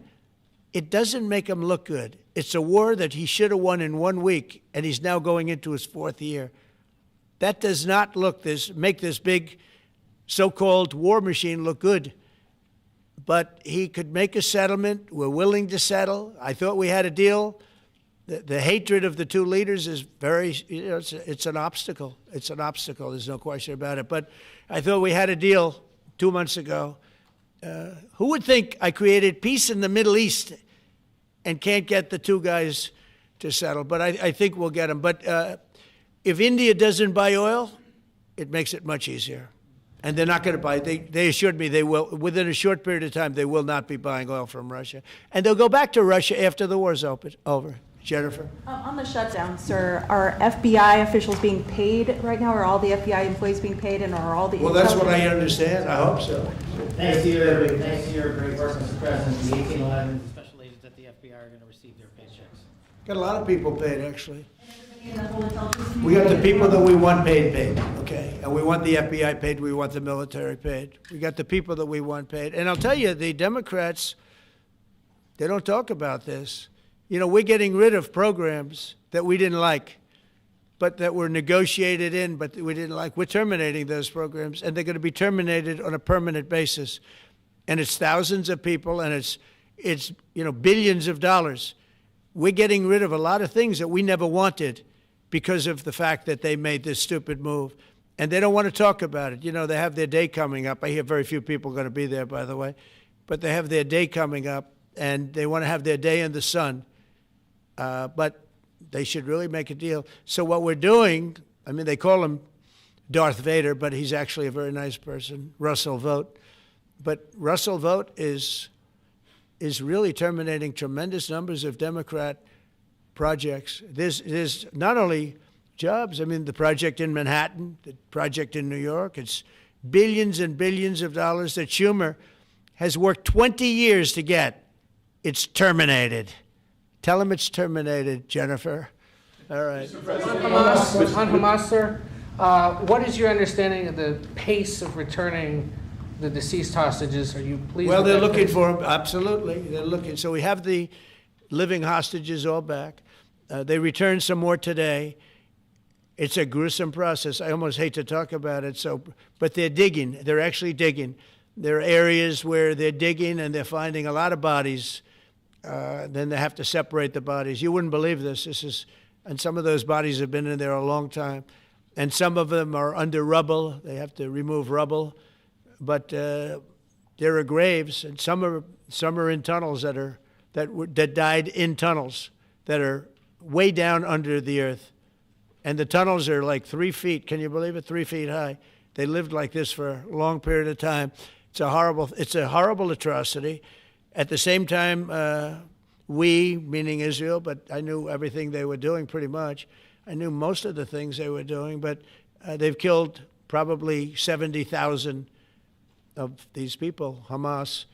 Speaker 1: it doesn't make him look good. It's a war that he should have won in 1 week, and he's now going into his 4th year. That does not make this big so-called war machine look good. But he could make a settlement. We're willing to settle. I thought we had a deal. The hatred of the two leaders is it's an obstacle. It's an obstacle. There's no question about it. But I thought we had a deal 2 months ago. Who would think I created peace in the Middle East and can't get the two guys to settle? But I think we'll get them. But if India doesn't buy oil, it makes it much easier. And they're not going to buy. They assured me they will. Within a short period of time, they will not be buying oil from Russia. And they'll go back to Russia after the war's over. Jennifer?
Speaker 12: On the shutdown, sir, are FBI officials being paid right now? Are all the FBI employees being paid, and are all the...
Speaker 1: Well, that's what I understand. I hope so.
Speaker 2: Thanks to your great work, Mr. President, the 1811 special agents at the FBI are going to receive their paychecks.
Speaker 1: Got a lot of people paid, actually. We got the people that we want paid, okay? And we want the FBI paid, we want the military paid. We got the people that we want paid. And I'll tell you, the Democrats, they don't talk about this. You know, we're getting rid of programs that we didn't like, but that were negotiated in, but we didn't like. We're terminating those programs, and they're going to be terminated on a permanent basis. And it's thousands of people, and it's billions of dollars. We're getting rid of a lot of things that we never wanted because of the fact that they made this stupid move. And they don't want to talk about it. You know, they have their day coming up. I hear very few people are going to be there, by the way. But they have their day coming up, and they want to have their day in the sun. But they should really make a deal. So what we're doing, I mean, they call him Darth Vader, but he's actually a very nice person, Russell Vogt. But Russell Vogt is really terminating tremendous numbers of Democrat projects. There's not only jobs, I mean, the project in Manhattan, the project in New York, it's billions and billions of dollars that Schumer has worked 20 years to get. It's terminated. Tell him it's terminated, Jennifer. All right.
Speaker 9: On Hamas, sir, what is your understanding of the pace of returning the deceased hostages? Are you pleased?
Speaker 1: Well,
Speaker 9: with
Speaker 1: they're
Speaker 9: that
Speaker 1: looking
Speaker 9: pace?
Speaker 1: for them. Absolutely, they're looking. So we have the living hostages all back. They returned some more today. It's a gruesome process. I almost hate to talk about it. But they're digging. They're actually digging. There are areas where they're digging and they're finding a lot of bodies. Then they have to separate the bodies. You wouldn't believe this. And some of those bodies have been in there a long time. And some of them are under rubble. They have to remove rubble. But there are graves, and some are in tunnels that died in tunnels that are way down under the earth. And the tunnels are like 3 feet. Can you believe it? 3 feet high. They lived like this for a long period of time. It's a horrible atrocity. At the same time, we, meaning Israel, but I knew everything they were doing pretty much. I knew most of the things they were doing, but they've killed probably 70,000 of these people, Hamas.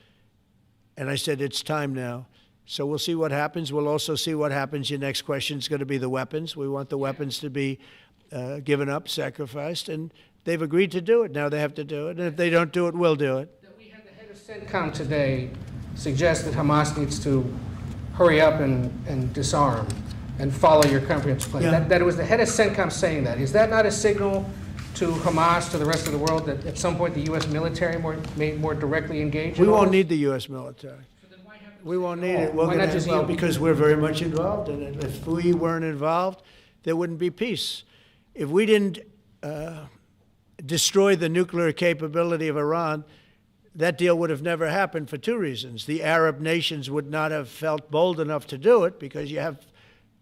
Speaker 1: And I said, it's time now. So we'll see what happens. We'll also see what happens. Your next question is going to be the weapons. We want the weapons to be given up, sacrificed, and they've agreed to do it. Now they have to do it, and if they don't do it, we'll do it.
Speaker 9: We had the head of CENTCOM today suggest that Hamas needs to hurry up and disarm and follow your comprehensive plan.
Speaker 1: Yeah.
Speaker 9: That it was the head of CENTCOM saying that. Is that not a signal to Hamas, to the rest of the world, that at some point the U.S. military may more directly engage?
Speaker 1: We won't need the U.S. military. We won't need it.
Speaker 9: Why not just yield?
Speaker 1: Because we're very much involved in it. If we weren't involved, there wouldn't be peace. If we didn't destroy the nuclear capability of Iran, that deal would have never happened for two reasons. The Arab nations would not have felt bold enough to do it because you have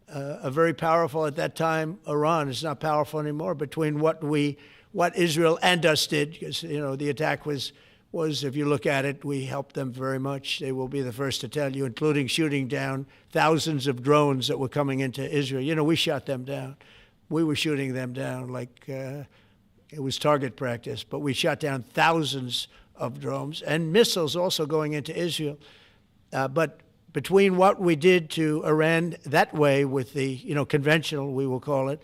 Speaker 1: a very powerful, at that time, Iran. It's not powerful anymore between what Israel and us did, because, the attack was, if you look at it, we helped them very much. They will be the first to tell you, including shooting down thousands of drones that were coming into Israel. We shot them down. We were shooting them down like it was target practice, but we shot down thousands of drones and missiles also going into Israel. But between what we did to Iran that way with the, conventional, we will call it,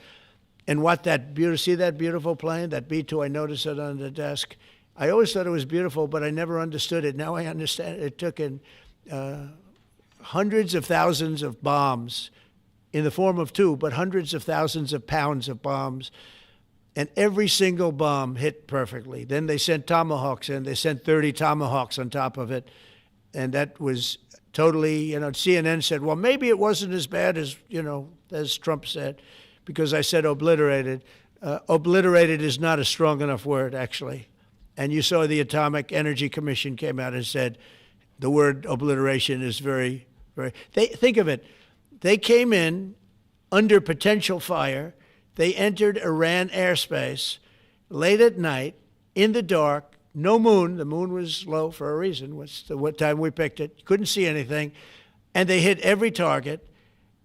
Speaker 1: and what see that beautiful plane, that B-2, I noticed it on the desk. I always thought it was beautiful, but I never understood it. Now I understand it. It took in hundreds of thousands of bombs in the form of two, but hundreds of thousands of pounds of bombs. And every single bomb hit perfectly. Then they sent Tomahawks in. They sent 30 Tomahawks on top of it. And that was totally, CNN said, well, maybe it wasn't as bad as Trump said, because I said obliterated. Obliterated is not a strong enough word, actually. And you saw the Atomic Energy Commission came out and said the word obliteration is very, very... Think of it. They came in under potential fire. They entered Iran airspace late at night, in the dark, no moon. The moon was low for a reason. What time we picked it. Couldn't see anything. And they hit every target,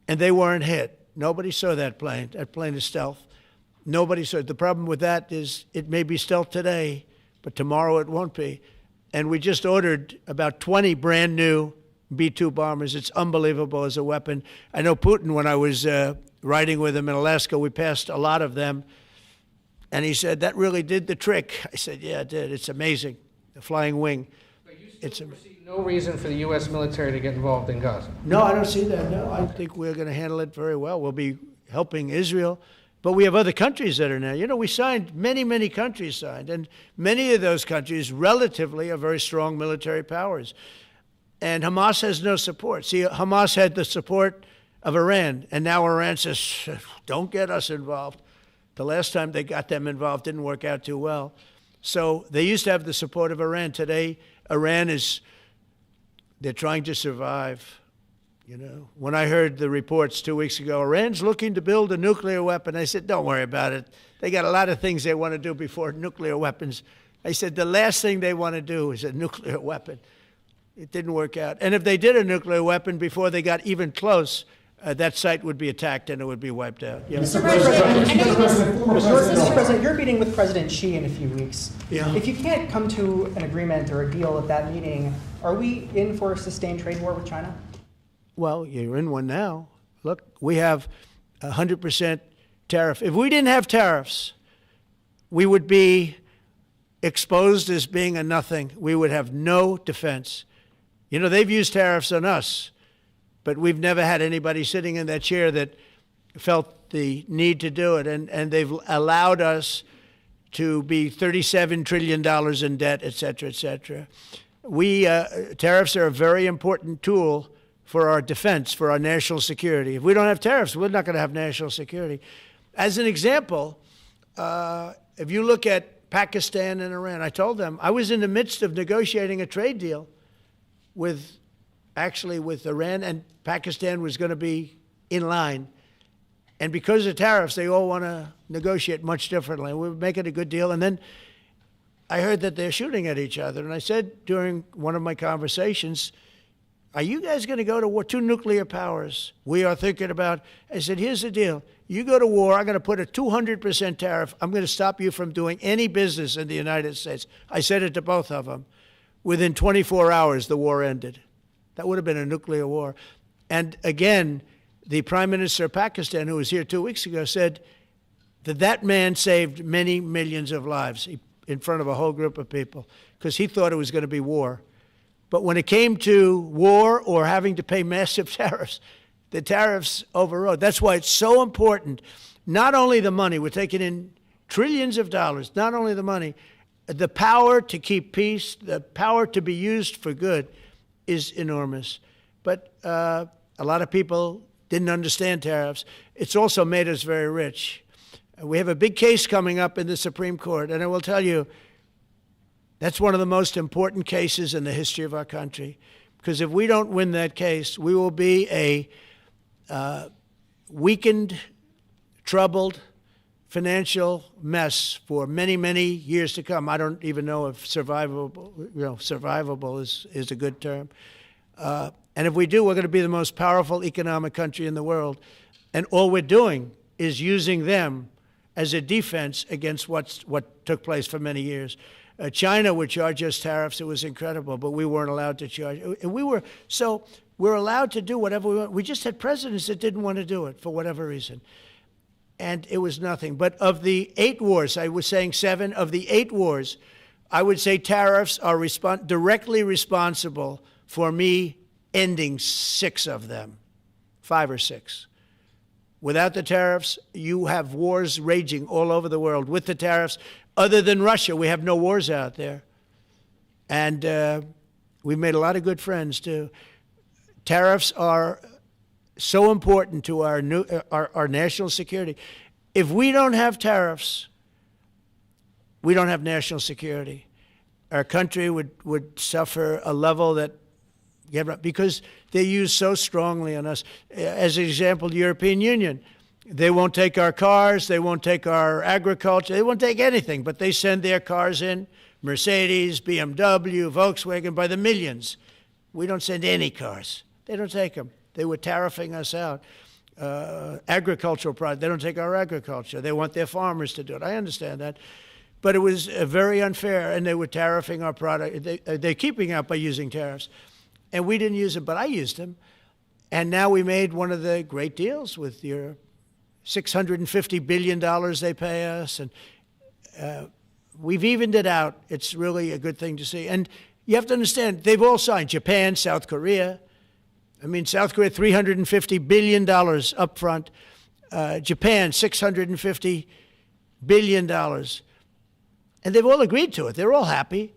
Speaker 1: and they weren't hit. Nobody saw that plane. That plane is stealth. Nobody saw it. The problem with that is it may be stealth today, but tomorrow it won't be. And we just ordered about 20 brand new B-2 bombers. It's unbelievable as a weapon. I know Putin, when I was riding with him in Alaska, we passed a lot of them. And he said, that really did the trick. I said, yeah, it did. It's amazing. The flying wing.
Speaker 9: But you still foresee no reason for the U.S. military to get involved in Gaza?
Speaker 1: No, I don't see that. No, I think we're going to handle it very well. We'll be helping Israel. But we have other countries that are now. We signed, many countries signed. And many of those countries relatively are very strong military powers. And Hamas has no support. See, Hamas had the support of Iran. And now Iran says, don't get us involved. The last time they got them involved didn't work out too well. So they used to have the support of Iran. Today, Iran they're trying to survive. You know, when I heard the reports 2 weeks ago, Iran's looking to build a nuclear weapon, I said, don't worry about it. They got a lot of things they want to do before nuclear weapons. I said, the last thing they want to do is a nuclear weapon. It didn't work out. And if they did a nuclear weapon before they got even close, that site would be attacked and it would be wiped out. Yeah.
Speaker 6: Mr. President, you're meeting with President Xi in a few weeks.
Speaker 1: Yeah.
Speaker 6: If you can't come to an agreement or a deal at that meeting, are we in for a sustained trade war with China?
Speaker 1: Well, you're in one now. Look, we have 100% tariff. If we didn't have tariffs, we would be exposed as being a nothing. We would have no defense. You know, they've used tariffs on us, but we've never had anybody sitting in that chair that felt the need to do it. And they've allowed us to be $37 trillion in debt, et cetera, et cetera. Tariffs are a very important tool for our defense, for our national security. If we don't have tariffs, we're not going to have national security. As an example, if you look at Pakistan and Iran, I told them I was in the midst of negotiating a trade deal with Iran, and Pakistan was going to be in line. And because of tariffs, they all want to negotiate much differently. We're making a good deal. And then I heard that they're shooting at each other. And I said during one of my conversations, are you guys going to go to war? Two nuclear powers. We are thinking about, I said, here's the deal. You go to war, I'm going to put a 200% tariff. I'm going to stop you from doing any business in the United States. I said it to both of them. Within 24 hours, the war ended. That would have been a nuclear war. And again, the Prime Minister of Pakistan, who was here 2 weeks ago, said that that man saved many millions of lives in front of a whole group of people because he thought it was going to be war. But when it came to war or having to pay massive tariffs, the tariffs overrode. That's why it's so important. Not only the money, we're taking in trillions of dollars, not only the money, the power to keep peace, the power to be used for good is enormous. But a lot of people didn't understand tariffs. It's also made us very rich. We have a big case coming up in the Supreme Court, and I will tell you, that's one of the most important cases in the history of our country, because if we don't win that case, we will be a weakened, troubled, financial mess for many, many years to come. I don't even know if survivable is a good term. And if we do, we're going to be the most powerful economic country in the world. And all we're doing is using them as a defense against what took place for many years. China would charge us tariffs. It was incredible, but we weren't allowed to charge. And we're allowed to do whatever we want. We just had presidents that didn't want to do it for whatever reason. And it was nothing. But of the 8 wars, I was saying 7, of the 8 wars, I would say tariffs are directly responsible for me ending 6 of them, 5 or 6. Without the tariffs, you have wars raging all over the world. With the tariffs, other than Russia, we have no wars out there. And we've made a lot of good friends, too. Tariffs are so important to our national security. If we don't have tariffs, we don't have national security. Our country would suffer a level that, because they're used so strongly on us. As an example, the European Union, they won't take our cars, they won't take our agriculture, they won't take anything, but they send their cars in, Mercedes, BMW, Volkswagen, by the millions. We don't send any cars. They don't take them. They were tariffing us out. Agricultural products, they don't take our agriculture. They want their farmers to do it. I understand that. But it was very unfair, and they were tariffing our product. They're keeping out by using tariffs. And we didn't use them, but I used them. And now we made one of the great deals with Europe. $650 billion they pay us, and we've evened it out. It's really a good thing to see. And you have to understand, they've all signed. Japan, South Korea. I mean, South Korea, $350 billion up front. Japan, $650 billion. And they've all agreed to it. They're all happy.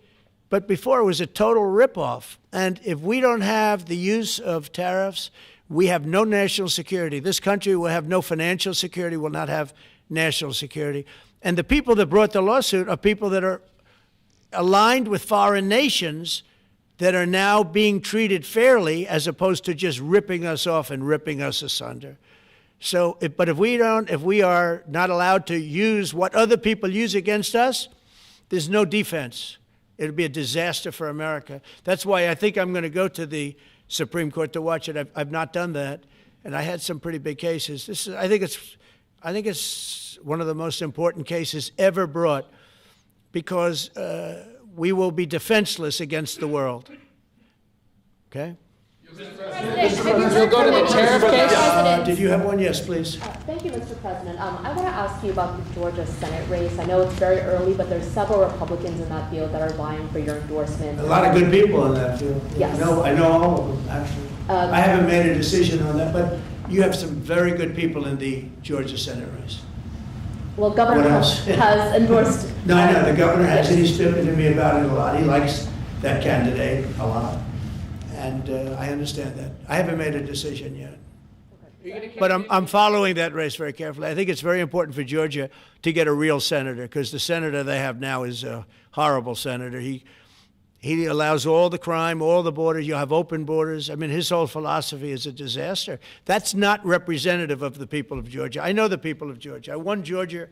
Speaker 1: But before, it was a total ripoff. And if we don't have the use of tariffs, we have no national security. This country will have no financial security, will not have national security. And the people that brought the lawsuit are people that are aligned with foreign nations that are now being treated fairly as opposed to just ripping us off and ripping us asunder. So, but if we are not allowed to use what other people use against us, there's no defense. It'll be a disaster for America. That's why I think I'm going to go to the Supreme Court to watch it. I've not done that, and I had some pretty big cases. I think it's one of the most important cases ever brought, because we will be defenseless against the world. Okay?
Speaker 9: You'll go to the tariff case?
Speaker 1: Did you have one? Yes, please.
Speaker 13: Thank you, Mr. President. I want to ask you about the Georgia Senate race. I know it's very early, but there's several Republicans in that field that are vying for your endorsement.
Speaker 1: A lot of good people in that field.
Speaker 13: Yes.
Speaker 1: I know all of them, actually. I haven't made a decision on that, but you have some very good people in the Georgia Senate race.
Speaker 13: Well, Governor has endorsed.
Speaker 1: No, I know, the governor has, and he's spoken to me about it a lot. He likes that candidate a lot, and I understand that. I haven't made a decision yet. But I'm following that race very carefully. I think it's very important for Georgia to get a real senator, because the senator they have now is a horrible senator. He allows all the crime, all the borders. You have open borders. I mean, his whole philosophy is a disaster. That's not representative of the people of Georgia. I know the people of Georgia. I won Georgia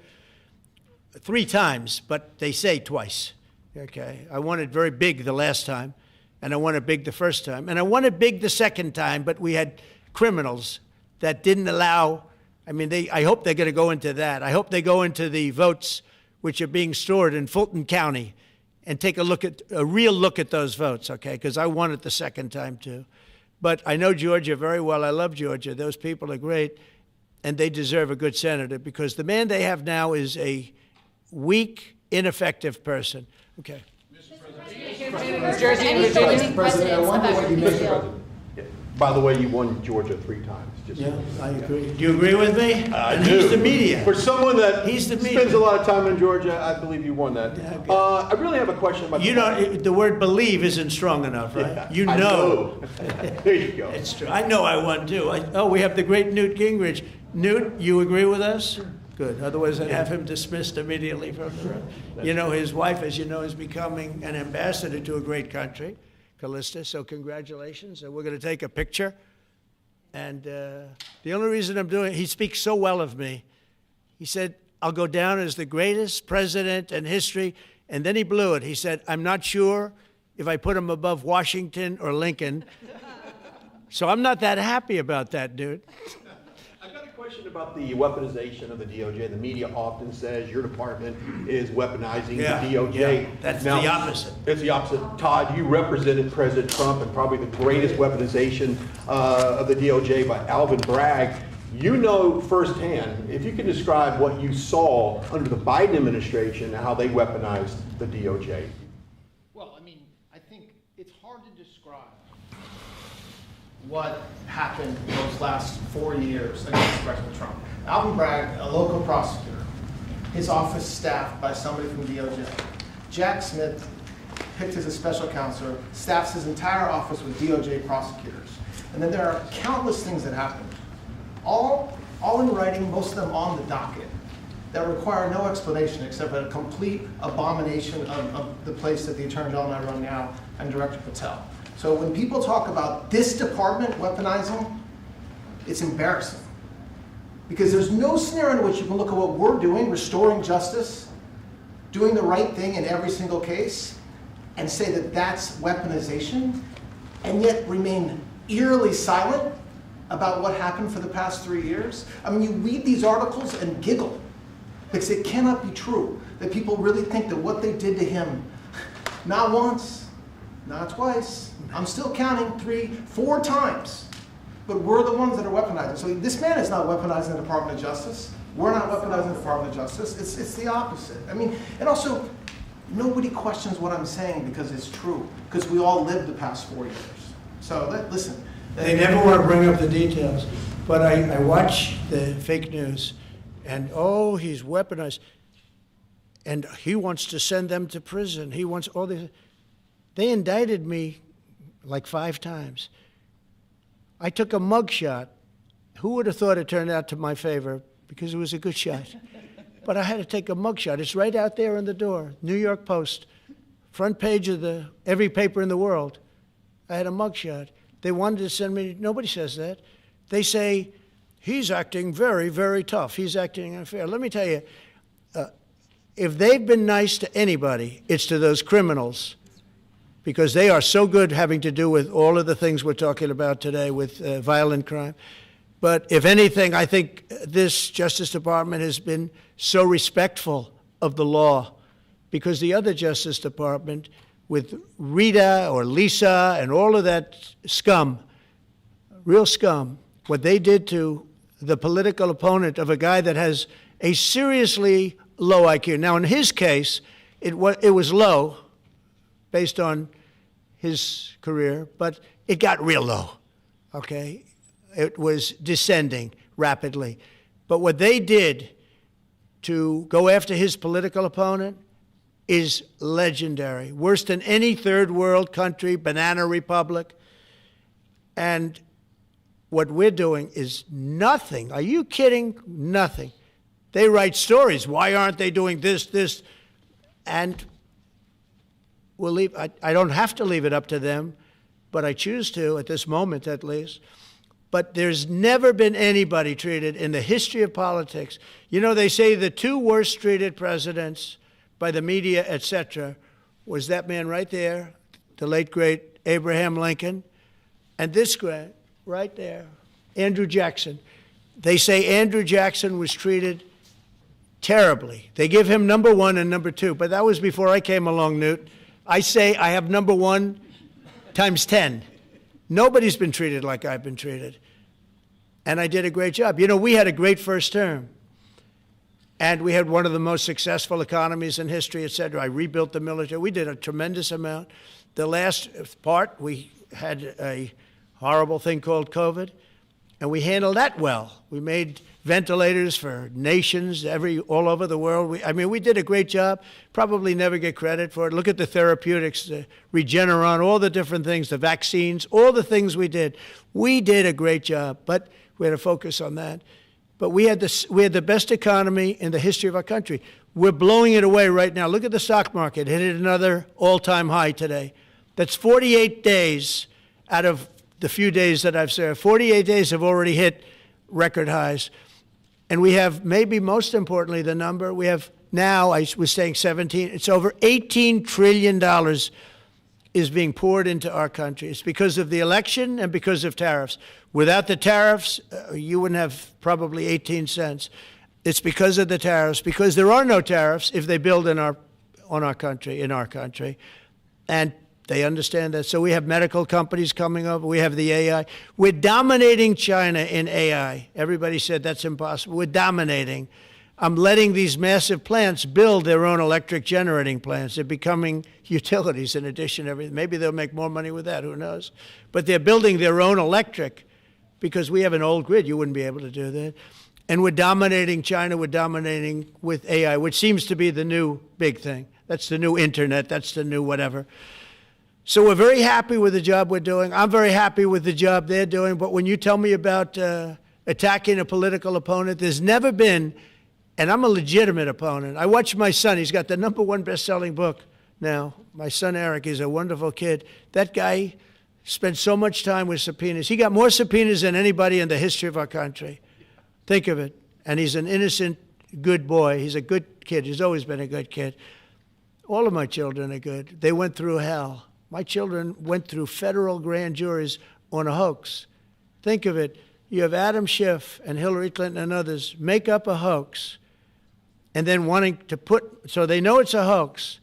Speaker 1: 3 times, but they say twice. Okay, I won it very big the last time, and I won it big the first time, and I won it big the second time. But we had criminals that didn't allow. I mean, I hope they're going to go into that. I hope they go into the votes which are being stored in Fulton County, and take a real look at those votes, okay? Because I won it the second time too. But I know Georgia very well. I love Georgia. Those people are great, and they deserve a good senator, because the man they have now is a weak, ineffective person. Okay.
Speaker 8: Mr. President, I wonder what you make of it.
Speaker 5: By the way, you won Georgia 3 times.
Speaker 1: Yeah, I agree. Do you agree with me?
Speaker 5: I
Speaker 1: and
Speaker 5: do.
Speaker 1: He's the media.
Speaker 5: For someone that
Speaker 1: He's the media.
Speaker 5: spends a lot of time in Georgia, I believe you won that.
Speaker 1: Yeah, okay.
Speaker 5: I really have a question about
Speaker 1: The word believe isn't strong enough, right?
Speaker 5: Yeah,
Speaker 1: You
Speaker 5: I
Speaker 1: know.
Speaker 5: There you go.
Speaker 1: It's true. I know I won too. We have the great Newt Gingrich. Newt, you agree with us? Good. Otherwise, I'd have him dismissed immediately from the room. You know, his wife, as you know, is becoming an ambassador to a great country, Callista. So congratulations. And we're going to take a picture. And the only reason I'm doing it, he speaks so well of me. He said, I'll go down as the greatest president in history. And then he blew it. He said, I'm not sure if I put him above Washington or Lincoln. So I'm not that happy about that, dude.
Speaker 5: I've got a question about the weaponization of the DOJ. The media often says your department is weaponizing the DOJ.
Speaker 1: Yeah, that's the opposite.
Speaker 5: It's the opposite. Todd, you represented President Trump and probably the greatest weaponization of the DOJ by Alvin Bragg. You know firsthand, if you could describe what you saw under the Biden administration and how they weaponized the DOJ.
Speaker 4: Well, I mean, I think it's hard to describe what happened those last 4 years against President Trump. Alvin Bragg, a local prosecutor, his office staffed by somebody from DOJ. Jack Smith, picked as a special counsel, staffs his entire office with DOJ prosecutors. And then there are countless things that happened, all in writing, most of them on the docket, that require no explanation except a complete abomination of the place that the Attorney General and I run now, and Director Patel. So when people talk about this department weaponizing, it's embarrassing. Because there's no scenario in which you can look at what we're doing, restoring justice, doing the right thing in every single case, and say that that's weaponization, and yet remain eerily silent about what happened for the past 3 years. I mean, you read these articles and giggle, because it cannot be true that people really think that what they did to him, not once, not twice, I'm still counting 3, 4 times, but we're the ones that are weaponizing. So this man is not weaponizing the Department of Justice. We're not weaponizing the Department of Justice. It's the opposite. I mean, and also, nobody questions what I'm saying because it's true, because we all lived the past 4 years. So listen.
Speaker 1: They never want to bring up the details, but I watch the fake news, and he's weaponized, and he wants to send them to prison. He wants all these. They indicted me like 5 times. I took a mug shot. Who would have thought it turned out to my favor? Because it was a good shot. But I had to take a mug shot. It's right out there in the door. New York Post, front page of every paper in the world. I had a mugshot. They wanted to send me, nobody says that. They say, he's acting very, very tough. He's acting unfair. Let me tell you, if they've been nice to anybody, it's to those criminals, because they are so good having to do with all of the things we're talking about today with violent crime. But if anything, I think this Justice Department has been so respectful of the law, because the other Justice Department, with Rita or Lisa and all of that scum, real scum, what they did to the political opponent of a guy that has a seriously low IQ. Now, in his case, it was low based on his career, but it got real low, okay? It was descending rapidly. But what they did to go after his political opponent is legendary, worse than any third world country, banana republic. And what we're doing is nothing. Are you kidding? Nothing. They write stories. Why aren't they doing this? And we'll leave. I don't have to leave it up to them, but I choose to at this moment at least. But there's never been anybody treated in the history of politics. You know, they say the two worst treated presidents by the media, etc., was that man right there, the late, great Abraham Lincoln, and this guy right there, Andrew Jackson. They say Andrew Jackson was treated terribly. They give him number 1 and number 2, but that was before I came along, Newt. I say I have number 1 times 10. Nobody's been treated like I've been treated. And I did a great job. You know, we had a great first term. And we had one of the most successful economies in history, et cetera. I rebuilt the military. We did a tremendous amount. The last part, we had a horrible thing called COVID, and we handled that well. We made ventilators for nations all over the world. We did a great job. Probably never get credit for it. Look at the therapeutics, the Regeneron, all the different things, the vaccines, all the things we did. We did a great job, but we had to focus on that. But we had the best economy in the history of our country. We're blowing it away right now. Look at the stock market. It hit another all-time high today. That's 48 days out of the few days that I've served. 48 days have already hit record highs. And we have, maybe most importantly, the number, we have now, I was saying 17, it's over $18 trillion is being poured into our country. It's because of the election and because of tariffs. Without the tariffs, you wouldn't have probably 18 cents. It's because of the tariffs, because there are no tariffs if they build in our country. And they understand that. So we have medical companies coming over. We have the AI. We're dominating China in AI. Everybody said that's impossible. We're dominating. I'm letting these massive plants build their own electric generating plants. They're becoming utilities in addition to everything. Maybe they'll make more money with that, who knows? But they're building their own electric because we have an old grid. You wouldn't be able to do that. And we're dominating China. We're dominating with AI, which seems to be the new big thing. That's the new internet. That's the new whatever. So we're very happy with the job we're doing. I'm very happy with the job they're doing. But when you tell me about attacking a political opponent, there's never been, and I'm a legitimate opponent. I watch my son. He's got the #1 best-selling book now. My son, Eric, is a wonderful kid. That guy spent so much time with subpoenas. He got more subpoenas than anybody in the history of our country. Think of it. And he's an innocent, good boy. He's a good kid. He's always been a good kid. All of my children are good. They went through hell. My children went through federal grand juries on a hoax. Think of it. You have Adam Schiff and Hillary Clinton and others make up a hoax and then wanting to so they know it's a hoax,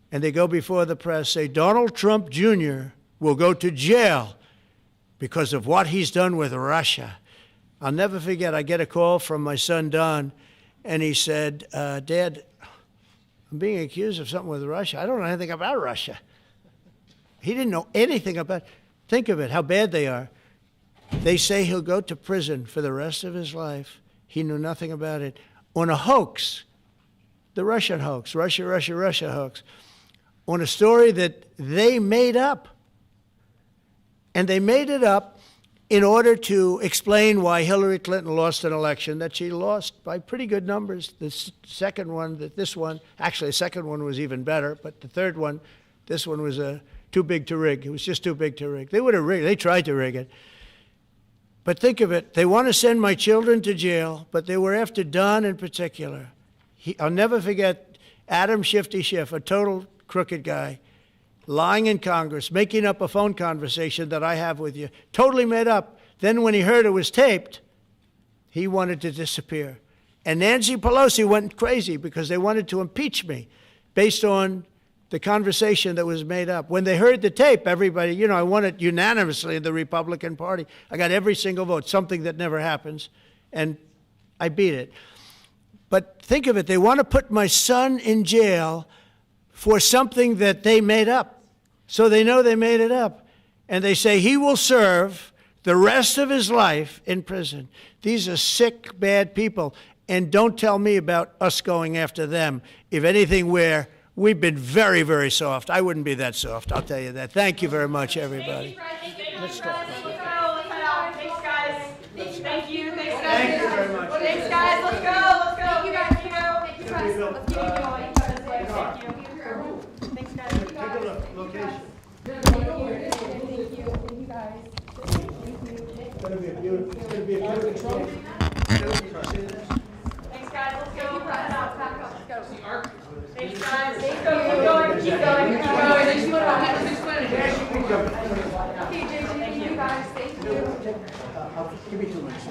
Speaker 1: and they go before the press, say Donald Trump Jr. will go to jail because of what he's done with Russia. I'll never forget, I get a call from my son Don, and he said, Dad, I'm being accused of something with Russia. I don't know anything about Russia. He didn't know anything about it. Think of it, how bad they are. They say he'll go to prison for the rest of his life. He knew nothing about it. On a hoax, the Russian hoax, Russia hoax, on a story that they made up. And they made it up in order to explain why Hillary Clinton lost an election that she lost by pretty good numbers. The second one, actually the second one was even better, but the third one, this one was a too big to rig. It was just too big to rig. They would have rigged. They tried to rig it. But think of it. They want to send my children to jail, but they were after Don in particular. I'll never forget Adam Shifty Schiff, a total crooked guy, lying in Congress, making up a phone conversation that I have with you, totally made up. Then when he heard it was taped, he wanted to disappear. And Nancy Pelosi went crazy because they wanted to impeach me based on the conversation that was made up. When they heard the tape, everybody, you know, I won it unanimously in the Republican Party. I got every single vote, something that never happens, and I beat it. But think of it, they want to put my son in jail for something that they made up. So they know they made it up. And they say he will serve the rest of his life in prison. These are sick, bad people. And don't tell me about us going after them. If anything, we've been very, very soft. I wouldn't be that soft, I'll tell you that. Thank you very much, everybody. Let's go.
Speaker 3: Thanks, guys. Thank you. Thanks, guys.
Speaker 1: Thank you very much.
Speaker 3: Thanks, guys. Let's go.
Speaker 7: Thank you guys. Thank you guys. Let's keep it going.
Speaker 3: Thank you. Thanks, guys.
Speaker 1: Take a look, location.
Speaker 3: Thank you, guys.
Speaker 1: It's going to be a beautiful day.
Speaker 3: Thanks, guys. Let's go.
Speaker 7: Pack up. Let's go.
Speaker 3: Thanks, guys. Keep going. Keep going.
Speaker 7: Okay, JJ, thank you guys. Thank you.
Speaker 1: Give me 2 minutes.